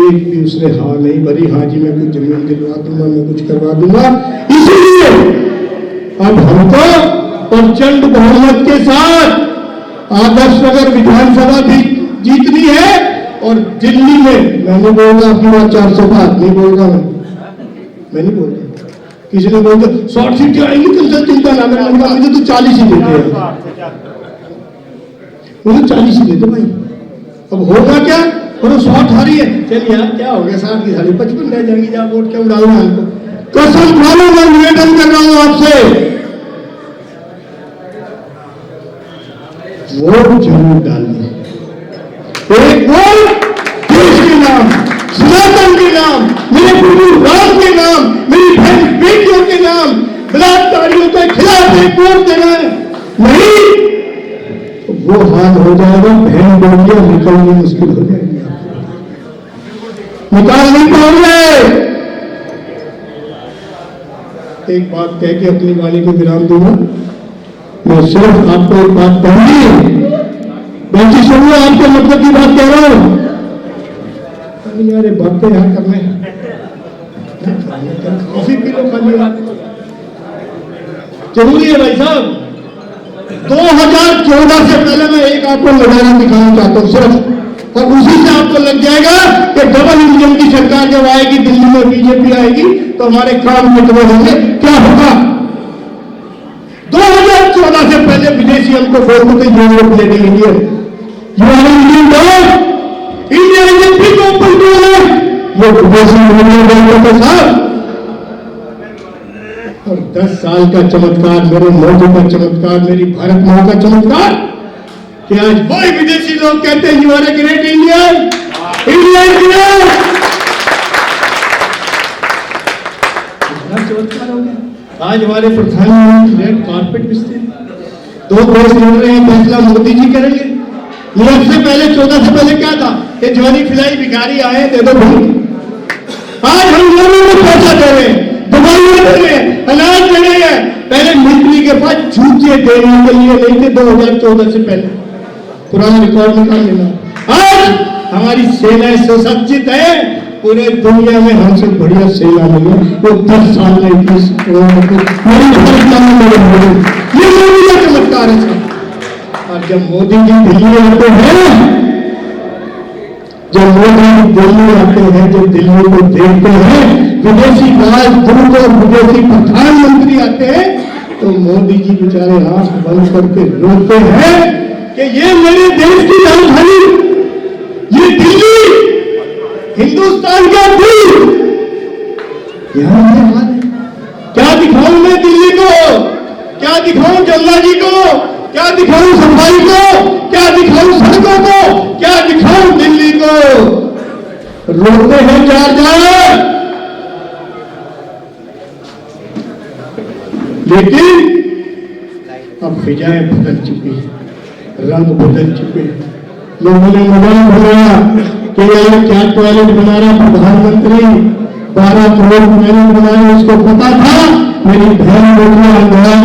एक भी उसने हाँ नहीं भरी, हाँ जी मैं कुछ जमीन दिलवा दूंगा, मैं कुछ करवा दूंगा। इसीलिए अब हमको प्रचंड बहुमत के साथ आदर्श नगर विधानसभा भी जीतनी है, और दिल्ली में मैंने बोला अपनी बात 400 बात नहीं बोल रहा, मैं नहीं बोल रहा, किसी ने बोल दिया 100 सीटें आएंगी तुमसे चिंता ना करो, मुझे तो 40 ही देते हैं, मुझे 40 ही देते भाई, अब होगा क्या, और 100 हारी है, चलिए यार क्या हो गया, 60 की हारी 55 रह जाएंगी, जहाँ वोट क्यों डालना हमको, कसम खा लो, मैं निवेदन कर रहा हूँ आपसे, वोट जरूर डालनी, एक वोट देश के नाम, सनातन के नाम, मेरे प्रभु राम के नाम, मेरी बहन बेटियों के नाम, बलात्कारियों के खिलाफ एक वोट देना है, नहीं तो वो हाल हो जाएगा, बहन बेटियां निकलनी मुश्किल हो जाएगी, निकाल नहीं पाओगे। एक बात कह के अपनी वाणी को विराम दूंगा। मैं सिर्फ आपको एक बात कहूंगी, बच्ची सुनिए, आपके मतलब की बात कह रहा हूं। यार बातें यहाँ करने कॉफी पी लो खाली। जरूरी है भाई साहब। 2014 से पहले मैं एक आपको नजारा दिखाना चाहता हूं सिर्फ, और उसी से आपको लग जाएगा कि डबल इंजन की सरकार जब आएगी, दिल्ली में बीजेपी आएगी, तो हमारे काम कितने होंगे, क्या होगा। 2014 से पहले विदेशी हमको बोलते थे यूरोप लेने के लिए, इंडिया इंडियन ओपन ये विदेशी बोलते थे साहब। और 10 साल का चमत्कार, मेरे मोदी का चमत्कार, मेरी भारत मां का चमत्कार, कि आज वही विदेशी लोग कहते हैं you are a great Indian, Indian great. चमत्कार हो गया। आज हमारे प्रधानमंत्री रेड कारपेट बिछते, 2 देश लड़ रहे हैं, फैसला मोदी जी करेंगे। यूरोप से पहले 14 से पहले क्या था कि ज्वारी फिलाई भिखारी आए दे दो भाई। आज हम लोगों को पैसा दे रहे हैं, दवाइयां दे रहे हैं, अनाज दे रहे हैं। पहले मिलिट्री के पास जूते देने के लिए नहीं थे 2014 से पहले, पुराना रिकॉर्ड निकाल लेना। आज हमारी सेनाएं सुसज्जित है, पूरे दुनिया में हमसे बढ़िया सेना मिली। वो 10 साल में 21 ये मोदी का चमत्कार है। और जब मोदी जी दिल्ली आते हैं, जब मोदी जी दिल्ली आते हैं, जब दिल्ली को देखते हैं, विदेशी राजदूत और विदेशी प्रधानमंत्री आते हैं, तो मोदी जी बेचारे आंख बंद करके रोते हैं कि ये मेरे देश की राजधानी, ये दिल्ली, हिंदुस्तान का दिल, यहां है हाल है। क्या दिखाऊं मैं दिल्ली को, क्या दिखाऊं जमुना जी को, क्या दिखाऊं सफाई को, क्या दिखाऊं सड़कों को, क्या दिखाऊं दिल्ली को। रोते हैं चार, लेकिन अब फिजाएं बदल चुकी, रंग बदल चुके। लोगों ने मजाक बनाया कि यार क्या टॉयलेट बना रहा प्रधानमंत्री, 12 करोड़ टॉयलेट बनाए। उसको पता था मेरी बहन बेटियां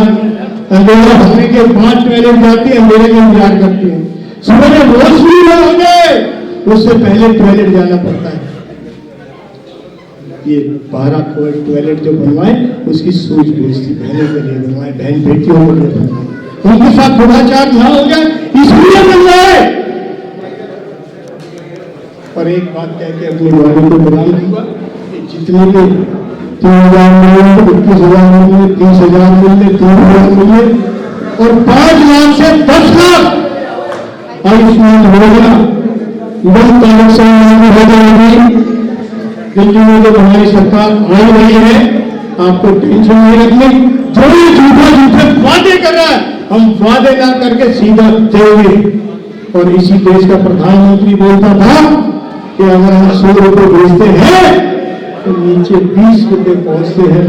अंधेरा होने के बाद टॉयलेट जाती है, अंधेरे में इंतजार करती है। सुबह में रोशनी न हो जाए उससे पहले टॉयलेट जाना पड़ता है। ये 12 करोड़ टॉयलेट जो बनवाए उसकी सूझबूझ थी, बहनों के लिए बनवाए, बहन बेटियों के लिए बनवाए, उनके साथ दुराचार ना हो जाए इसलिए बनवाए। और एक बात कह के अपनी वाणी को बना दूंगा, जितने भी 3,000 मिले, 21,000 मिले, 30,000 मिले, 3,000 मिले, और 5 लाख से 10 लाख आयुष्मान योजना बंद कनेक्शन हो जाएगी। दिल्ली में जब हमारी सरकार आई रही है, आपको टेंशन नहीं रखनी। जो भी झूठे वादे कर रहा है, हम वादे ना करके सीधा देंगे। और इसी देश का प्रधानमंत्री बोलता था कि अगर हम 100 रुपए भेजते हैं तो नीचे 20 रुपए पहुंचते हैं।